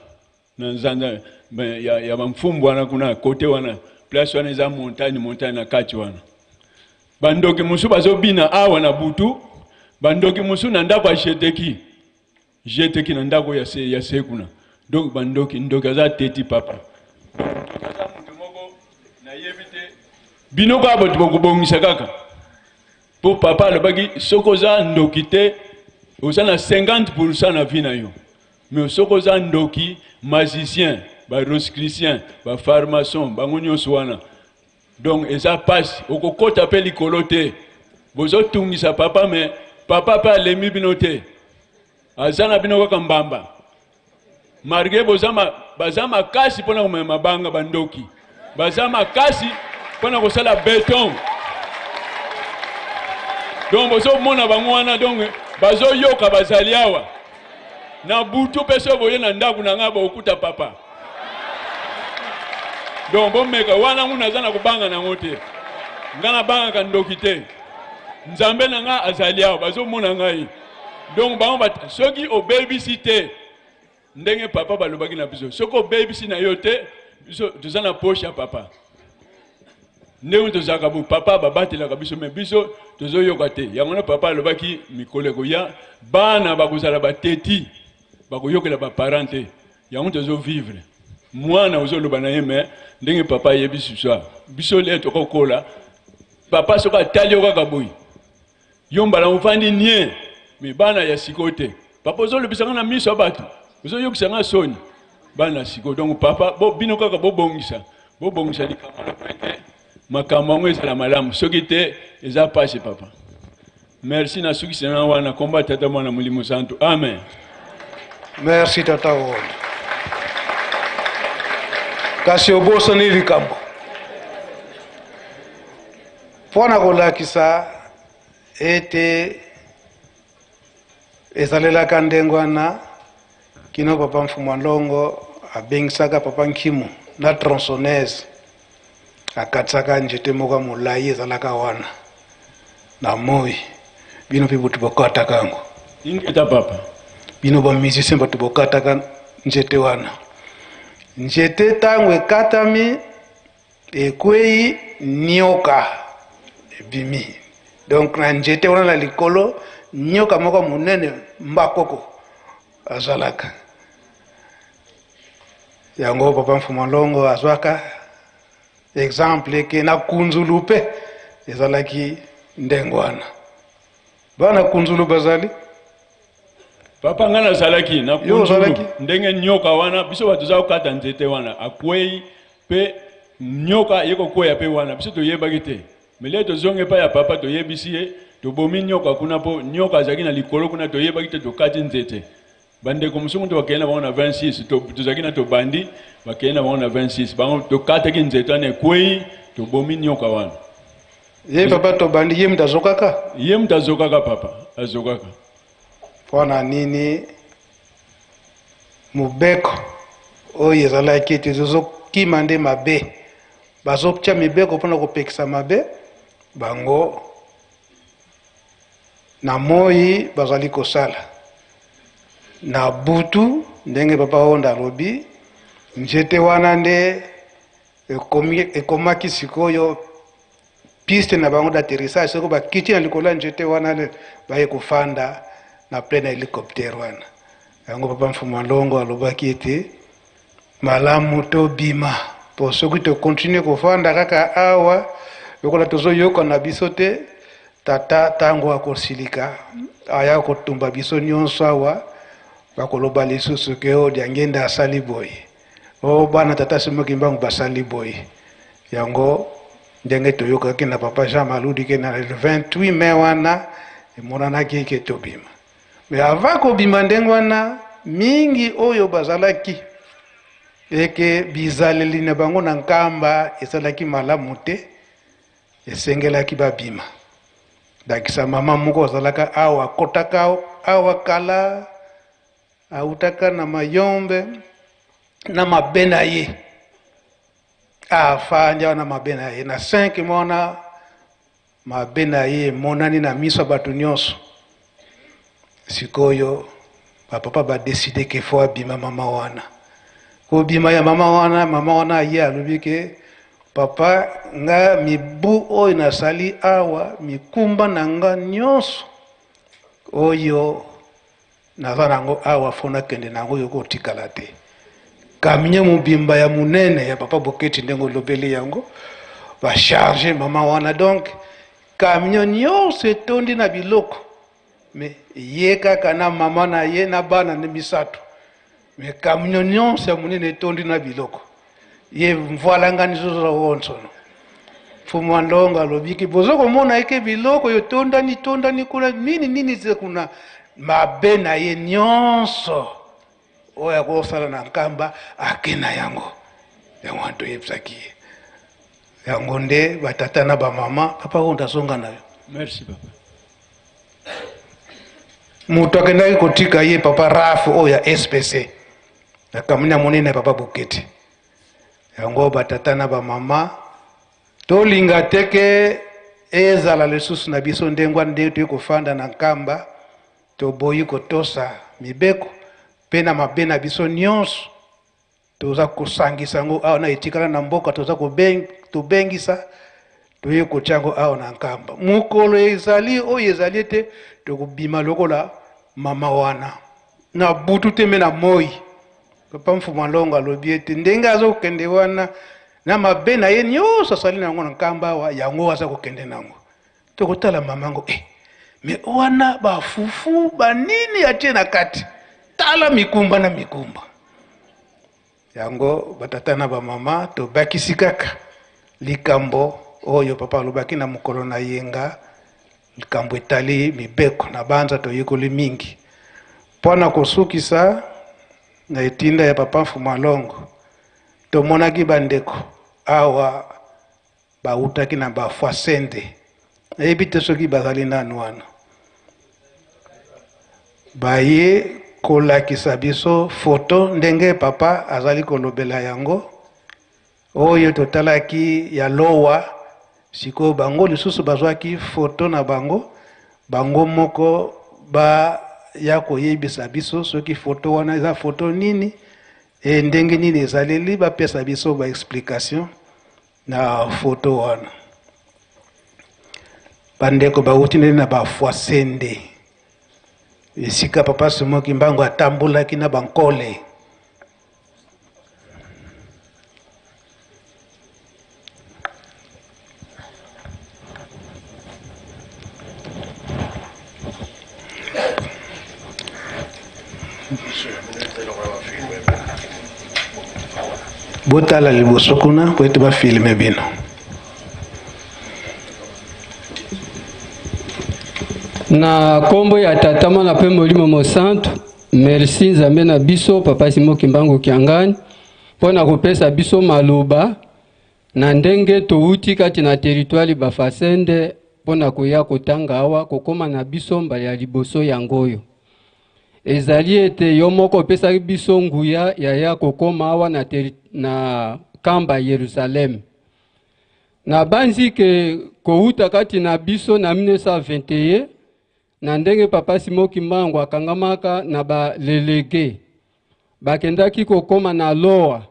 nzanda ya mfumbu wana kuna kote wana place wana za montagne na kati wana bandoki musu bazobina awa na butu bandoki musu na ndako jeteki na ndako ya sekuna donc bandoki ndoki aza teti papa aza mutu moko na yebite binoko abo tubongisa kaka po papa alobaki sokoza ndoki te osana 50% na vie na yo mais sokoza ndoki magicien ba rosicrucien ba pharmacien bango nyonso wana donc eza passe okokota pe likolo te bozo tungisa papa mais papa pa lemi bino te azana bino kaka mbamba marge bazama kasi pona komema mabanga bandoki bazama kasi pona kosala béton donc bozo mona bango wana donc bazo yoka bazali awa na butu peso boye na ndaku na ngaba okuta papa donc bomeka wana nguna zana kubanga na ngote ngana banga kandoki te nzambe na nga azali awa bazo mona ngai donc bango soki o babysitter ndenge papa balobaki na biso soko babysi na yo te biso tozana poche ya papa ndenge tozaka bu papa babatelaka biso me biso tozoyoka te yango na papa alobaki mikoleko ya bana bakozala bateti bakoyokela ba parent te yango tozo vivre mwana ozoloba na ye me ndenge papa yebi suswa biso le tokokola papa soka tali okaka boyi yombala mufandi nie me bana ya sikote papa ozolobisanga na miso bato ozoyokisanga soni bana siko donc papa bo bino kaka bobongisa likambo na pete makambo yango ezala malamu soki te eza pasi papa. Merci na suki sena wana komba tata mwana mulimo santo amen. Merci tata wonda kasi obosani likambo pona kolakisa ete ezalelaka ndenge wana kino papa mfumu alongo abengisaka papa nkimu na tronçonneuse akatisaka njete moko molai ezalaka wana na moi bino mpe butu bokataka yango ingeta papa bino bamusicien bato bokataka njete wana njete ntango ekatami ekwei nioka ebimi donc na njete wana na likolo nioka moko monene mbakoko azalaka yango papa mfumu alongo azwaka exemple ke na kunzulu pe ezalaki ndenge wana bana kunzulu bazali papa nga nazalaki na Yo ozalaki? kunzulu ndenge nyoka wana biso bato za kokata nzete wana akwei mpe nyoka ye kokwea mpe wana biso toyebaki te mele tozonge epai ya papa toyebisi ye tobomi nyoka kuna mpo nyoka azalaki na likolo kuna toyebaki te tokati nzete bandeko mosusu to bakende na bango na 26 tozalaki na tobandi bakende na bango na 26 bango tokataki nzete wana ekwei tobomi nyoka wana ye papa tobandi ye mutu azokaka ye mutu azokaka papa azokaka mpona nini mobeko oyo ezalaki ete ezokima nde mabe bazotya mibeko mpona kopekisa mabe bango na moi bazali kosala na butu ndenge papa onda alobi nzete wana nde ekomaki sikoyo piste na bango d'atterrissage soko bakiti na likolo ya nzete wana baye kofanda na plein na hélicoptère wana yango papa Mfumalongo alobaki ete malamu tobima po soki tokontinue kofanda kaka awa lokola tozoyoka na biso te tata tango akosilika aya kotumba biso nyonso awa bakoloba lisusu ke o diangenda asali boye o bana tata simoki mbangu basali boye yango ndenge toyokaki na papa Jean Maludi ke na le 28 mai wana emonanaki ke tobima me avant kobima ndenge wana mingi oyo bazalaki eke bizaleli na bango na nkamba esalaki malamu te esengelaki babima dakisa mama moko azalaka awa kotaka awa kala autaka na mayombe na mabena ye afanja na mabena ye na 5 mona mabena ye monani na miso bato nyonso sikoyo papa badeside ke fo abima mama wana kobima ya mama wana ye alobi ke papa nga mibu oyo nasali awa mikumba na nga nyonso oyo naza nango awa fo nakende nango oyo kotikala te kamie mobimba ya munene ya papa Boketi ndenge olobeli yango bacharge mama wana donc kamio nyonso etondi na biloko me ye kaka na mama na ye na bana ne misato me kamio nyonso ya munene etondi na biloko ye mvalangani zozo wonsono Mfumalongo alobiki bozo komona eke biloko yo tondani kuna nini ze kuna mabe na ye nyonso oya kosala na nkamba akena yango yango anto yebisaki yango nde batata na bamama papa onda zonga nayo merci papa mutu akendaki kotika ye papa rafu oyo ya SPC nakamuna monene papa Boketi yango batata na bamama tolinga teke ezala lisusu na biso ndengwa nde toyi kofanda na nkamba toboyi kotosa mibeko pe na mabe na biso nyonso toza kosangisa yango awa na etikala na mboka toza tobengisa toye kotya yango awa na nkamba mokolo ezali oyo ezali ete tokobima lokola mama wana na butu te me na moi papa Mfumalongo alobi ete ndenge azokende wana na mabe na ye nyonso asali nango na nkamba awa yango aza kokende nango tokotala mamango me wana bafufu banini atie na kati tala mikumba na mikumba yango batata na bamama tobakisi kaka likambo oyo papa alobaki na mokolo na yenga likambo etali mibeko na banza toyekoli mingi mpona kosukisa na etinda ya papa Mfumalongo tomonaki bandeko awa bautaki na bafwa sende nayebi te soki bazali nanu wana baye kolakisa biso foto ndenge papa azali kolobela yango oyo totalaki ya lowa sikoyo bango lisusu bazwaki foto na bango moko ya koyebisa biso soki foto wana eza foto nini ndenge nini ezaleli bapesa biso ba explication na foto wana bandeko bauti ndenge na bafwa sende esika papa Simoki Mbangu atambolaki na bankole botala liboso kuna po ete bafilme bino. Na kombo ya tata mwana pe molimo mosantu, merci nzambe na biso papa Simon Kimbangu Kiangani pona kopesa biso maloba na ndenge touti kati na territoire Bafasende pona koya kotanga awa kokoma na biso mbala ya liboso yangoyo. Ezali ete yo moko pesa biso nguya ya kokoma awa na kamba Yerusalem. Na banzi ke kouta kati na biso na 1921 na ndenge papa Simon Kimbangu akangamaka na ba lelege bakendaki kokoma na loa.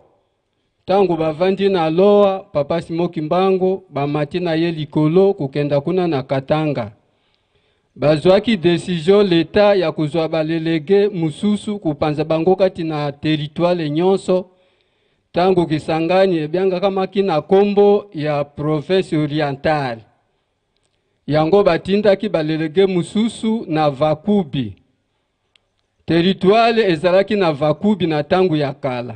Tangu bavandi na loa papa Simon Kimbangu bamati na ye likolo kukenda kuna na Katanga. Bazwaki decision l'État ya kuzwa balelege mususu kupanza bango kati na territoire nyonso. Tangu Kisangani ebyanga kama kina kombo ya province orientale. Yango batindaki balelege mususu na Vakubi. Territoire ezalaki na Vakubi na tangu ya kala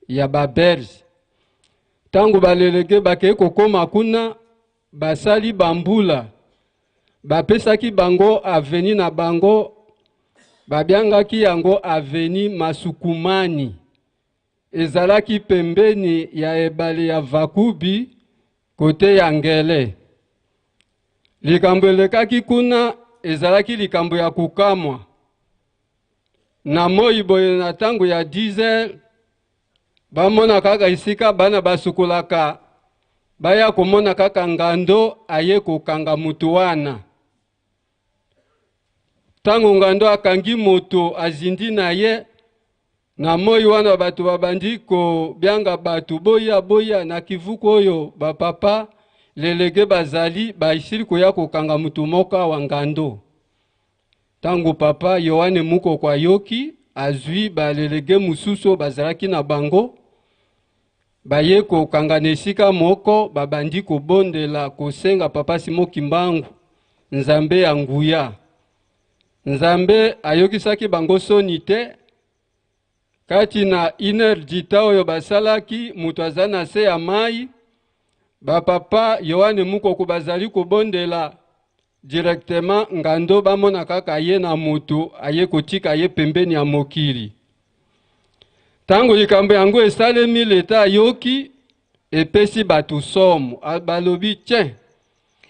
ya baberge. Tangu balelege bakeye kokoma kuna basali bambula. Bapesaki bango aveni na bango babyangaki yango aveni Masukumani. Ezalaki pembeni ya ebale ya Vakubi kote ya Ngele. Likambo elekaki kuna ezalaki likambo ya kukamwa. Na moi boye na tangu ya 10h bamona kaka isika bana basukulaka baya komona kaka ngando aye kokanga mutu wana. Tangu ngando akangi moto azindi na ye na moi wana batu babandi ko byanga batu boya na kivuko oyo bapapa lelege bazali baisiri koya kokanga mutu moka wa ngando. Tangu papa Yohane Muko kwa yoki azwi balelege mususu bazalaki na bango baye kokanga nesika moko babandi kobondela kosenga papa Simon Kimbangu nzambe ya nguya. Nzambe ayokisaki bango soni te kati na dita oyo basalaki mutu aza na se ya mai bapapa Yohane Muko kubazali kobondela directement ngando bamona kaka ye na mutu aye kotika ye pembeni ya mokili. Tango likambo yango esalemi leta yoki epesi batu somo balobi tien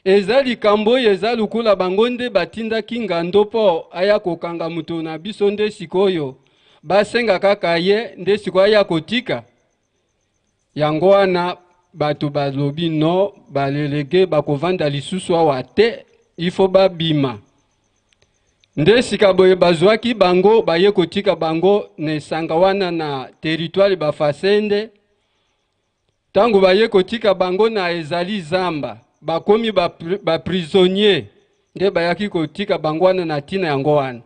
eza likambo eza lukula bango nde batindaki ngando po aya kokanga mutu na biso nde sikoyo basenga kaka ye nde sikoyo aya kotika. Yango wana batu balobi no balelege bakovanda lisusu awa te ifo babima. Nde sika boye bazwaki bango baye kotika bango nesanga wana na territoire Bafasende. Tangu baye kotika bango na ezali zamba bakomi ba prisonnier nde bayaki kotika bango wana na tina yango wana.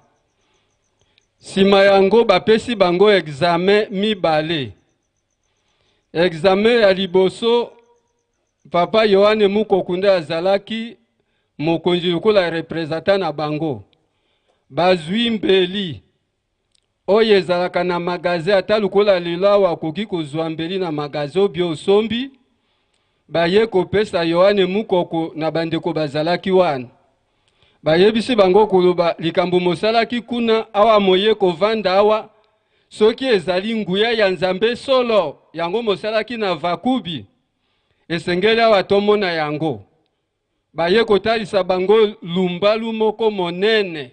Sima yango bapesi bango examen mibale. Examen ya liboso papa Yohane Muko kunde azalaki mokonzi lokola representant na bango. Bazwi mbeli oyo ezalaka na magaze ata lokola lilawa koki kozwa mbeli na magaze obio sombi baye kopesa Yohane Mukoko na bandeko bazalaki wana. Bayebisi bango koloba likambo mosalaki kuna awa moye kovanda awa soki ezali nguya ya nzambe solo yango mosalaki na Vakubi esengeli awa tomona yango. Baye kotalisa bango lumbalu moko monene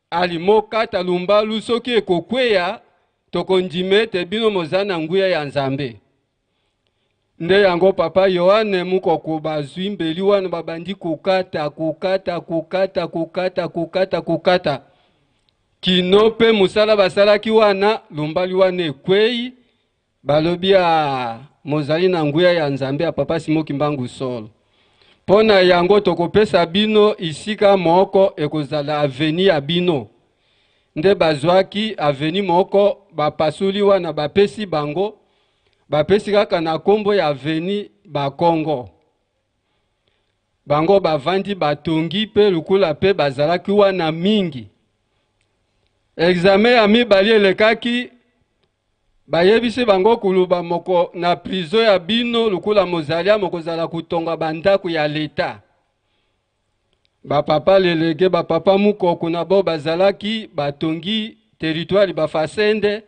alimokata lumbalu soki ekokweya tokondime te bino mozana nguya ya nzambe. Nde yango papa Yohane Mukoko bazwi mbeli wana babandi kukata kino pe musala basalaki wana lumbali wana ekwei balobi ya mozali na nguya ya nzambe ya papa Simon Kimbangu solo. Pona yango tokopesa bino isika moko ekozala aveni ya bino. Nde bazwaki aveni moko bapasuli wana bapesi bango bapesi kaka na kombo ya aveni Bakongo. Bango bavandi batongi pe lukula pe bazalaki wana mingi. Examen ya mibali elekaki bayebisi bango kuluba moko na prison ya bino lukula mozalia mokozala kutonga bandako ya leta. Bapapa lelege bapapa mukoko na bo bazalaki batongi territoire bafasende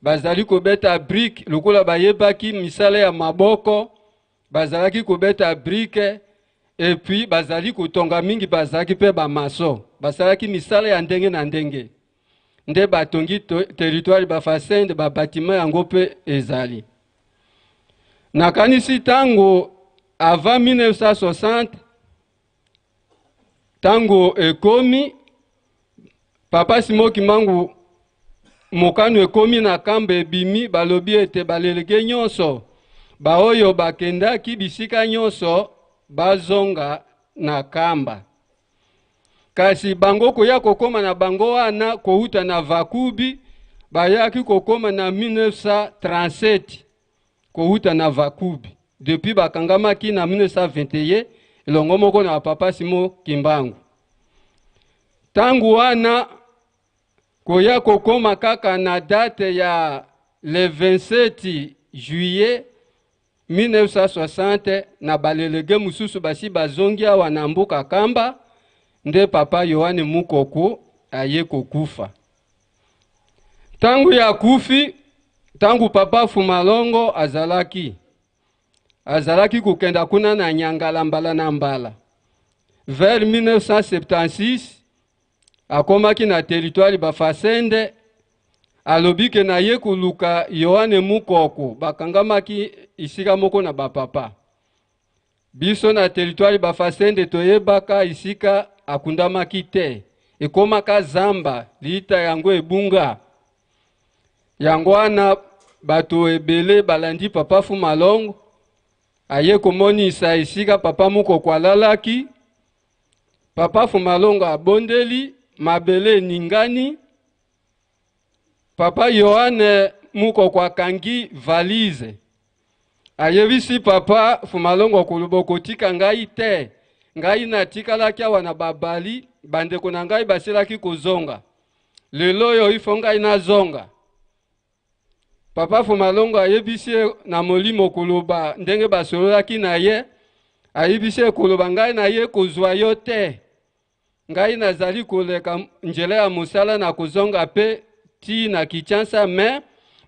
bazali kobeta brique lukula bayebaki misala ya maboko bazalaki kobeta brique et puis bazali kutonga mingi bazalaki pe bamaso bazalaki misala ya ndenge na ndenge nde batongi territoire bafasende babatima yango pe ezali. Nakanisi tango avant 1960 tango ekomi Papa Simon Kimbangu mokano ekomi na kamba ebimi balobi ete balelege nyonso baoyo bakendaki bisika nyonso bazonga na kamba. Kasi bango koya kokoma na bango wana kouta na Vakubi bayaki kokoma na 1937 kouta na Vakubi. Depuis bakangamaki na 1921 elongo moko na Papa Simon Kimbangu. Tangu wana koya kokoma kaka na date ya le 27 juillet 1960 na balelege mususu basi bazongi awa na mbuka kamba nde Papa Yohane Mukoko aye kokufa. Tangu ya kufi, tangu Papa Fumalongo azalaki kukenda kuna na Nyangala mbala na mbala. Vers 1976 akomaki na territoire bafasende alobike na ye kuluka Yohane Mukoko bakangamaki isika moko na bapapa. Biso na territoire bafasende toyebaka isika akundamaki te ekomaka zamba liita yango ebunga yango wana bato ebele balandi Papa Fumalongo aye komonisa isika Papa Mukoko alalaki. Papa Fumalongo abondeli mabele ningani. Papa Yohane Mukoko akangi valise ayebisi Papa Fumalongo kuluboko tika ngai te ngai na tikalaki awa na babali bandeko na ngai basilaki kozonga lelo yo ifo ngai na zonga. Papa Fumalongo ayebisi na molimo kuluba ndenge basololaki na ye ayebisi kuluba ngai na ye kozwa yo te ngai nazali koleka njele ya musala na kozonga pe ti na Kinshasa me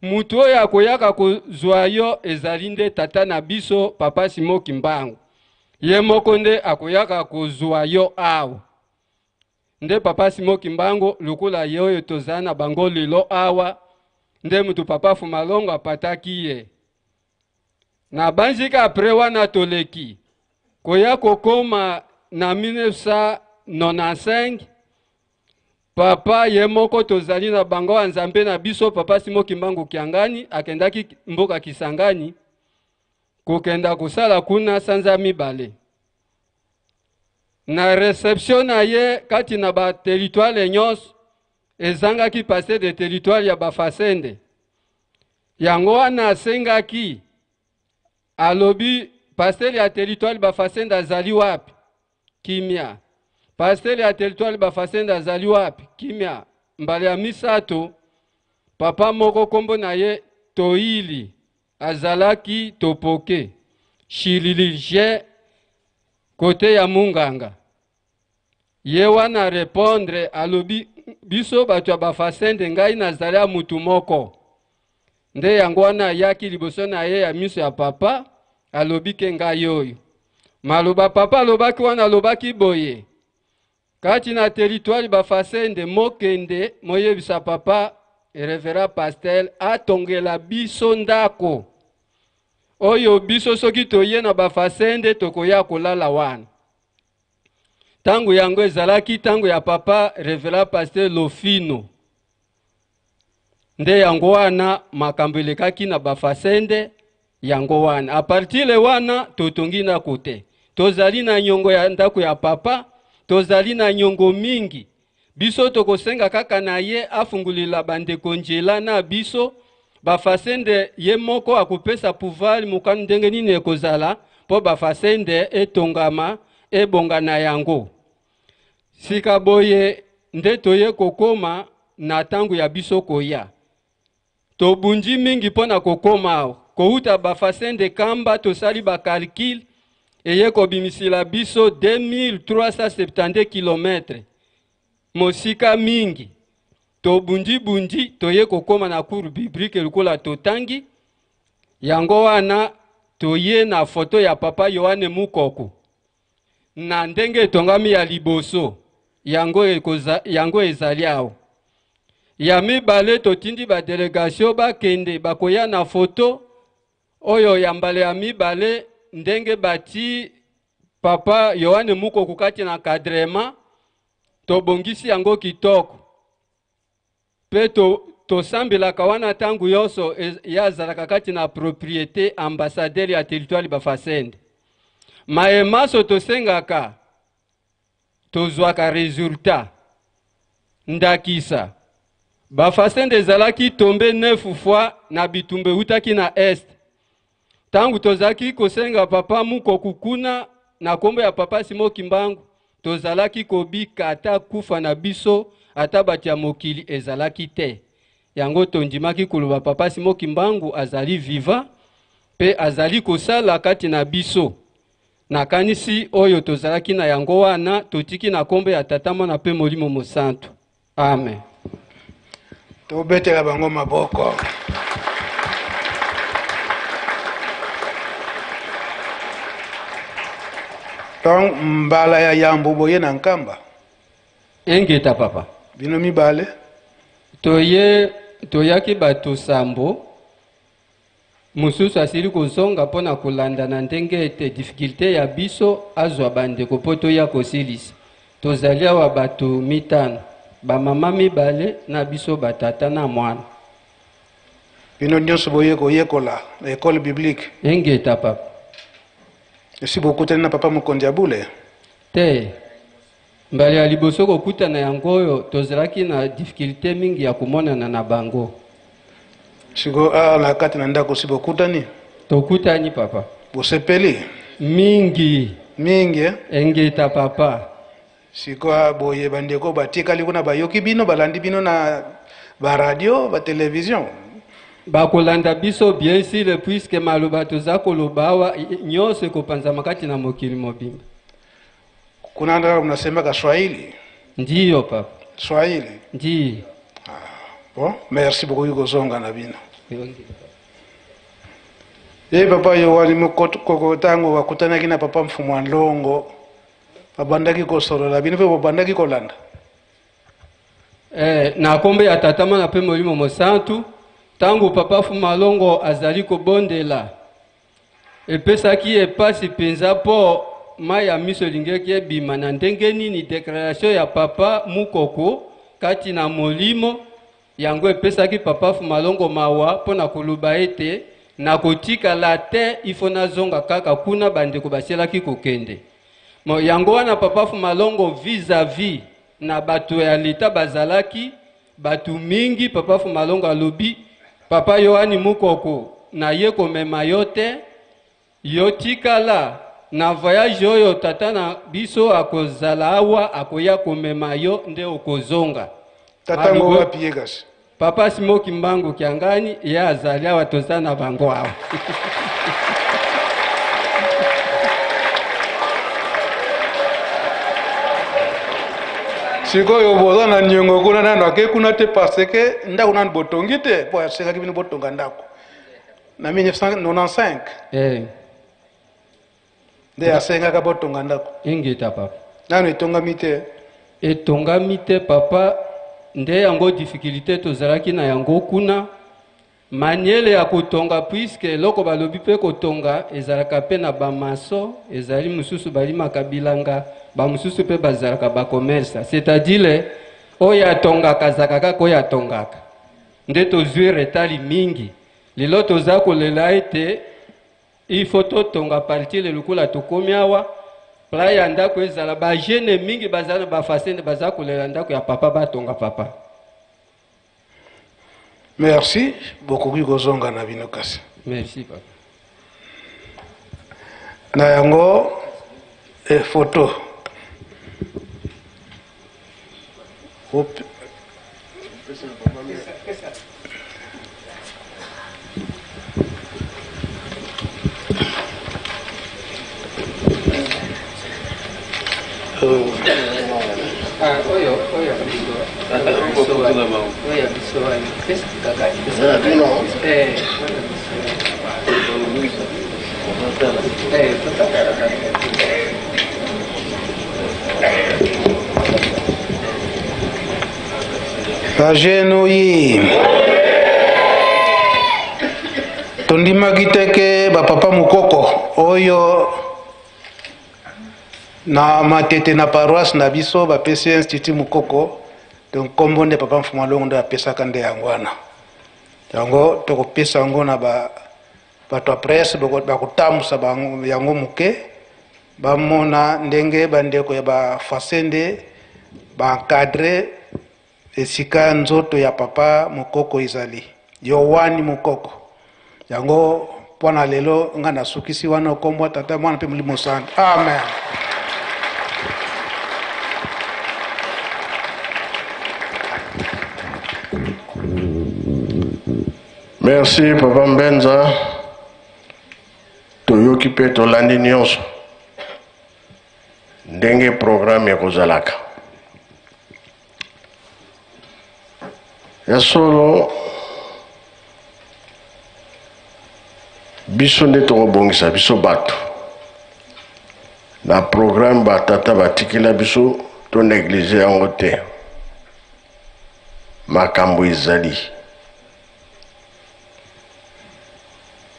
mutu oyo akoyaka kozwa yo ezali nde tata na biso Papa Simon Kimbangu ye moko nde akoyaka kozwa yo awa nde Papa Simon Kimbangu lukula ye oyo tozala na bango lelo awa nde mutu Papa Fumalongo apataki ye na banjika apres wana toleki koya kokoma na 1995 Papa ye moko tozali na bango anzambe na biso Papa Simon Kimbangu Kiangani akendaki mboka Kisangani kokenda kusala kuna sanza mibale. Na reception na ye kati na ba territoire nyonso ezangaki passé de territoire ya bafasende yango wana asengaki alobi pasteur ya territoire bafasende azali wapi kimia. Pasteur ya territoire bafasende azali wapi kimia. Mbale ya misato papa moko kombo na ye Toili azalaki topoke chirurgien kote ya munganga ye wana répondre alobi biso bato ya bafasende ngai nazali ya mutu moko nde yango wana yaki liboso na ye ya miso ya papa alobi ke ngai oyo maloba papa alobaki wana alobaki boye kati na territoire bafasende mokende moyebisa papa Reverend Pastel atongela biso ndako oyo biso soki toye na bafasende tokoya kolala wana. Tangu yango ezalaki tangu ya papa Reverend Pastel Lofino nde yango wana makambo elekaki na bafasende yango wana. A partir le wana totongi na kote tozali na nyongo ya ndako ya papa tozali na nyongo mingi biso tokosenga kaka na ye afungulila bandeko njela na biso bafasende ye moko akupesa pouvoir mukanu ndenge nini ekozala po bafasende etongama ebonga na yango. Sika boye nde toye kokoma na tangu ya biso koya tobunji mingi pona kokoma awa kouta bafasende kamba tosali bakalkile eye kobimisila biso 2372 km mosika mingi tobunji toye kokoma na cour biblique lukola totangi yango wana toye na foto ya papa Yohane Mukoko na ndenge etongami ya liboso yango ezali awo ya mibale totindi ba delegation bakende bakoya na foto oyo ya mbale ya mibale ndenge bati papa Yohane Mukoko kati na kadrema tobongisi yango kitoko pe tosambelaka wana tangu yoso yazalaka kati na propriété ambassadeur ya territoire bafasende maemaso tosengaka tozwaka resultat ndakisa bafasende ezalaki tombe 9 fois na bitumbe utaki na est tangu tozalaki kosenga papa Mukoko kuna na kombo ya papa Simo Kimbangu tozalaki kobika ata kufa na biso ata bati ya mokili ezalaki te yango tondimaki koloba papa Simo Kimbangu azali viva pe azali kosala kati na biso nakanisi oyo tozalaki na yango wana totiki na kombo ya tata mwana pe molimo mosantu amen tobetela bango maboko donc mbala ya yambo boye na nkamba engeta papa bino mibale toyaki bato sambo mususu asili kozonga mpona kolanda na ndenge ete difficulté ya biso azwa bandeko mpo toya kosilisa tozali awa bato mitano bamama mibale na biso batata na mwana bino nyonso boye koyekola na ekole biblique engeta papa esi bokutani na papa mokonzi ya bule te mbali ya liboso kokutana yango oyo tozalaki na difficulté mingi ya komonana na bango siko na kati na ndako si bokutani tokutani papa bosepeli mingi engeta papa siko boye bandeko batikali kuna bayoki bino balandi bino na baradio batelevision bakolanda biso bien sûr puisque maloba toza koloba awa nyonso ekopanzama kati na mokili mobimba kuna ndio mnasemaka Swahili ndiyo papa Swahili ndiyo bon merci beaucoup yuko zonga na bino papa yo wali mukoko tango wakutanaki na papa mfumu wa Ndongo babandaki kosolola bino pe babandaki kolanda na kombe ya tata mwana pe molimo mosantu tango papa Fumalongo azali kobondela epesaki epasi penza po maya miso lingeki ebima na ndenge nini déclaration ya papa Mukoko kati na molimo yango epesaki papa Fumalongo mawa pona koluba ete na kotikala te ifo nazonga kaka kuna bandeko baselaki kokende yango wana papa Fumalongo vis-à-vis na bato ya leta bazalaki batu mingi papa Fumalongo alobi papa Yohane Mukoko na ye komema yo te yo tikala na voyage oyo tata na biso akozala awa akoya komema yo nde okozonga tata ngo wapi yegas papa Simo Kimbangu kiangani ya azali awa toza na bango awa siko yo boza na nyongo kuna nano ake kuna te parce que ndako nano botongi te po asenga kibino botonga ndako na 1995 nde asenga ka botonga ndako ingeta papa nano etongami te papa nde yango difficulté tozalaki na yango kuna maniele ya kotonga puisque loko balobi pe kotonga ezalaka pe na bamaso ezali mususu balimaka bilanga bamususu pe bazalaka bakomersa c'est-à-dire oyo atongaka azalaka oyo atongaka nde tozwi retali mingi lelo toza kolela ete ifo totonga partile lokola tokomi awa pla ya ndako ezala bagene mingi bazala na bafasende baza kolela ndako ya papa batonga papa merci beaucoup kozonga na bino kasi merci papa na yango photo Agenouille. Tondimaki teke bapapa mukoko oyo na matete na paroisse na biso bapesi institut mukoko donc kombo nde papa mfuma longo nde apesaka nde yango wana yango tokopesa yango na bato ya presse bakotambusa yango moke bamona ndenge bandeko ya bafase nde baencadre esika nzoto ya papa mukoko ezali Yohani Mukoko yango mpona lelo nga nasukisi wana okombo tata mwana mpe molimo santu amen. Merci Papa Mbenza. Toyoki pe tolandi nyonso ndenge programme ekozalaka ya solo biso nde tokobongisa biso bato na programme batata batikila biso to négliger yango te makambo ezali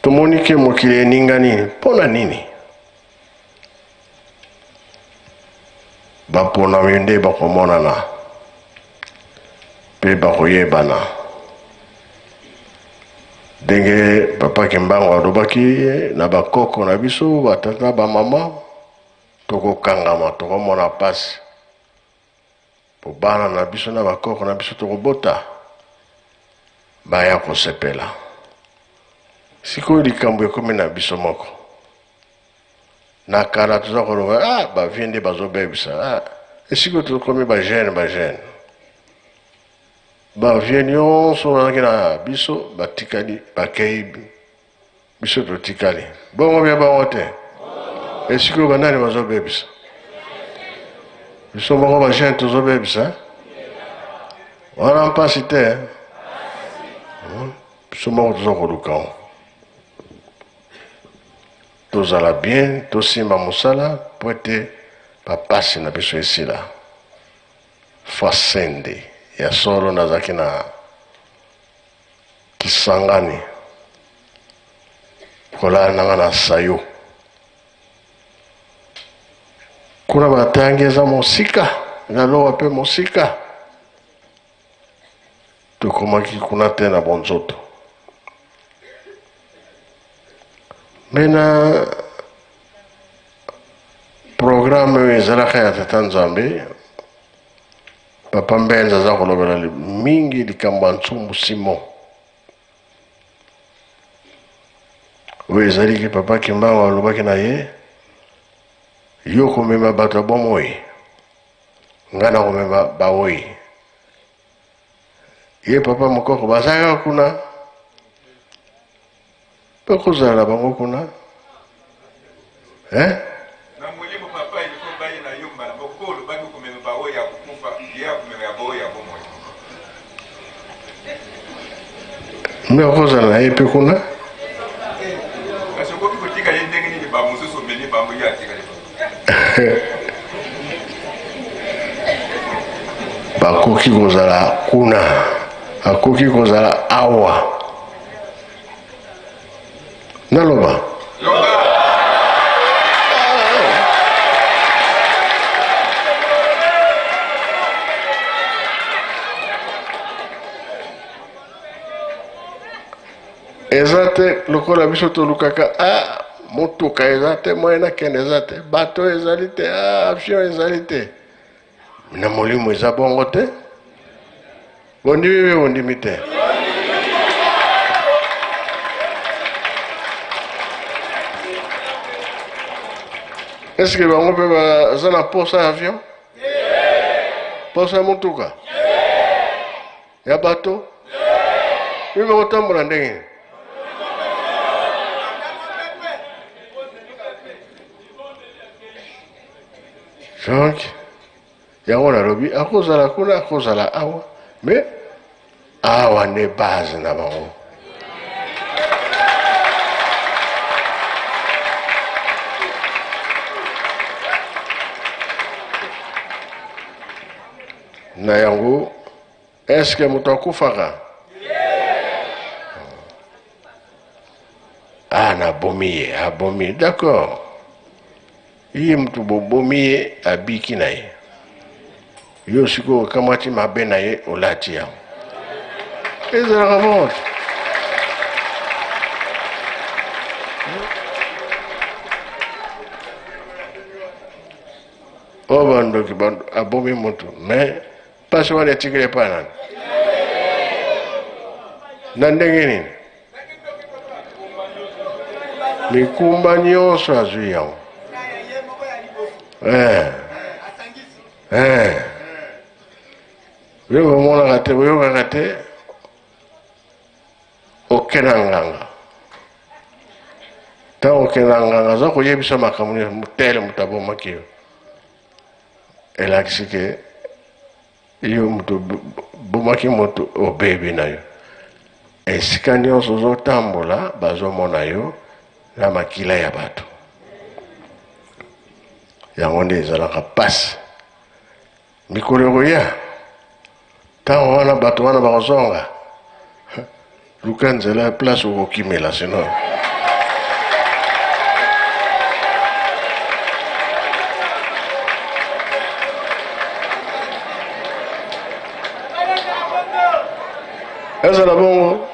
tomoni ke mokili eningani mpona nini baponami nde bakomonana mpe bakoyebana ndenge papa Kimbangu alobaki na bakoko na biso batata bamama tokokangama tokomona pasi po bana na biso na bakoko na biso tokobota baya kosepela sikoyo likambo ekomi na biso moko na kala toza koloba bavie nde bazobebisa esikoyo tokomi bagene bavie nyonso bazalaki na biso batikali bakei biso totikali bongo bya bango te esikoyo banani bazobebisa biso moko bagene tozobebisa wana mpasi te biso moko toza koluka tozala bien tosimba mosala po ete bapasi na biso esila fasende ya solo nazalaki na Kisangani kolala nanga na sayo kuna batangi eza mosika nalowa mpe mosika tokomaki kuna te na bonzoto mena programme oyo ezalaka ya tata Nzambe papa Mbenza aza kolobela mingi likambo ya Nsumbu Simon oyo ezaliki papa Kimbangu alobaki na ye yo komema bato ya bomoi nga na komema baoi ye papa Mukoko bazalaka kuna mpe kozala bango kuna mbe okozala na ye mpe kuna bakoki kozala kuna akoki kozala awa naloba eza te lokola biso tolukaka motuka eza te moyen akende eza te bato ezali te avion ezali te na molimo eza bongo te bondimi mpe bondimi te eske bango mpe baza na posa ya avion posa ya motuka ya bato mpe bakotambola ndenge donc yango nalobi akozala kuna akozala awa mais awa nde base na bango. Na yango est-ce que moto akufaka? Ah, na bomiye, abomi, d'accord. Iye mtu bomiye abiki na ye. Yo siko kamati mabe na ye olati ya. Eza ramote. O bando ki bando abomi mtu, mais pas wane tigre pana. Nandenge nini? Mikumba nyonso azwi yango. Yo mona kate yo kate okenanganga. Ta okenanganga za ko yebisa makamuni mutele mutabo makio. Elakisike yo mutu bumaki mutu obebe na yo. Esika nyonso zotambola bazomona yo na makila ya bato. Yango nde ezalaka pasi. Mikolo ya ntango wana bato wana bakozonga luka nzela place okokimela sino. Ezala bongo.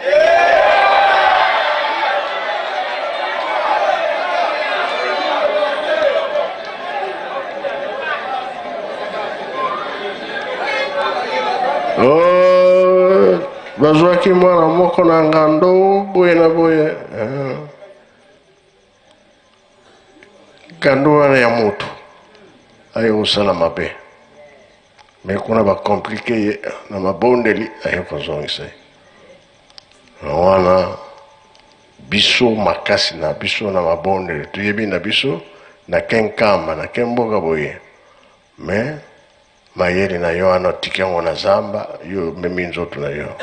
Bazwaki mwana moko na ngando boye na boye. Ngando wana ya moto ayo osala mabe. Mais kuna ba compliqué na mabondeli ayo kozongisa. Wana biso makasi na biso na mabondeli tuyebi na biso na kenkama na kemboka boye. Mais mayeli na yo ana tikengo na zamba yo memi nzoto na yo.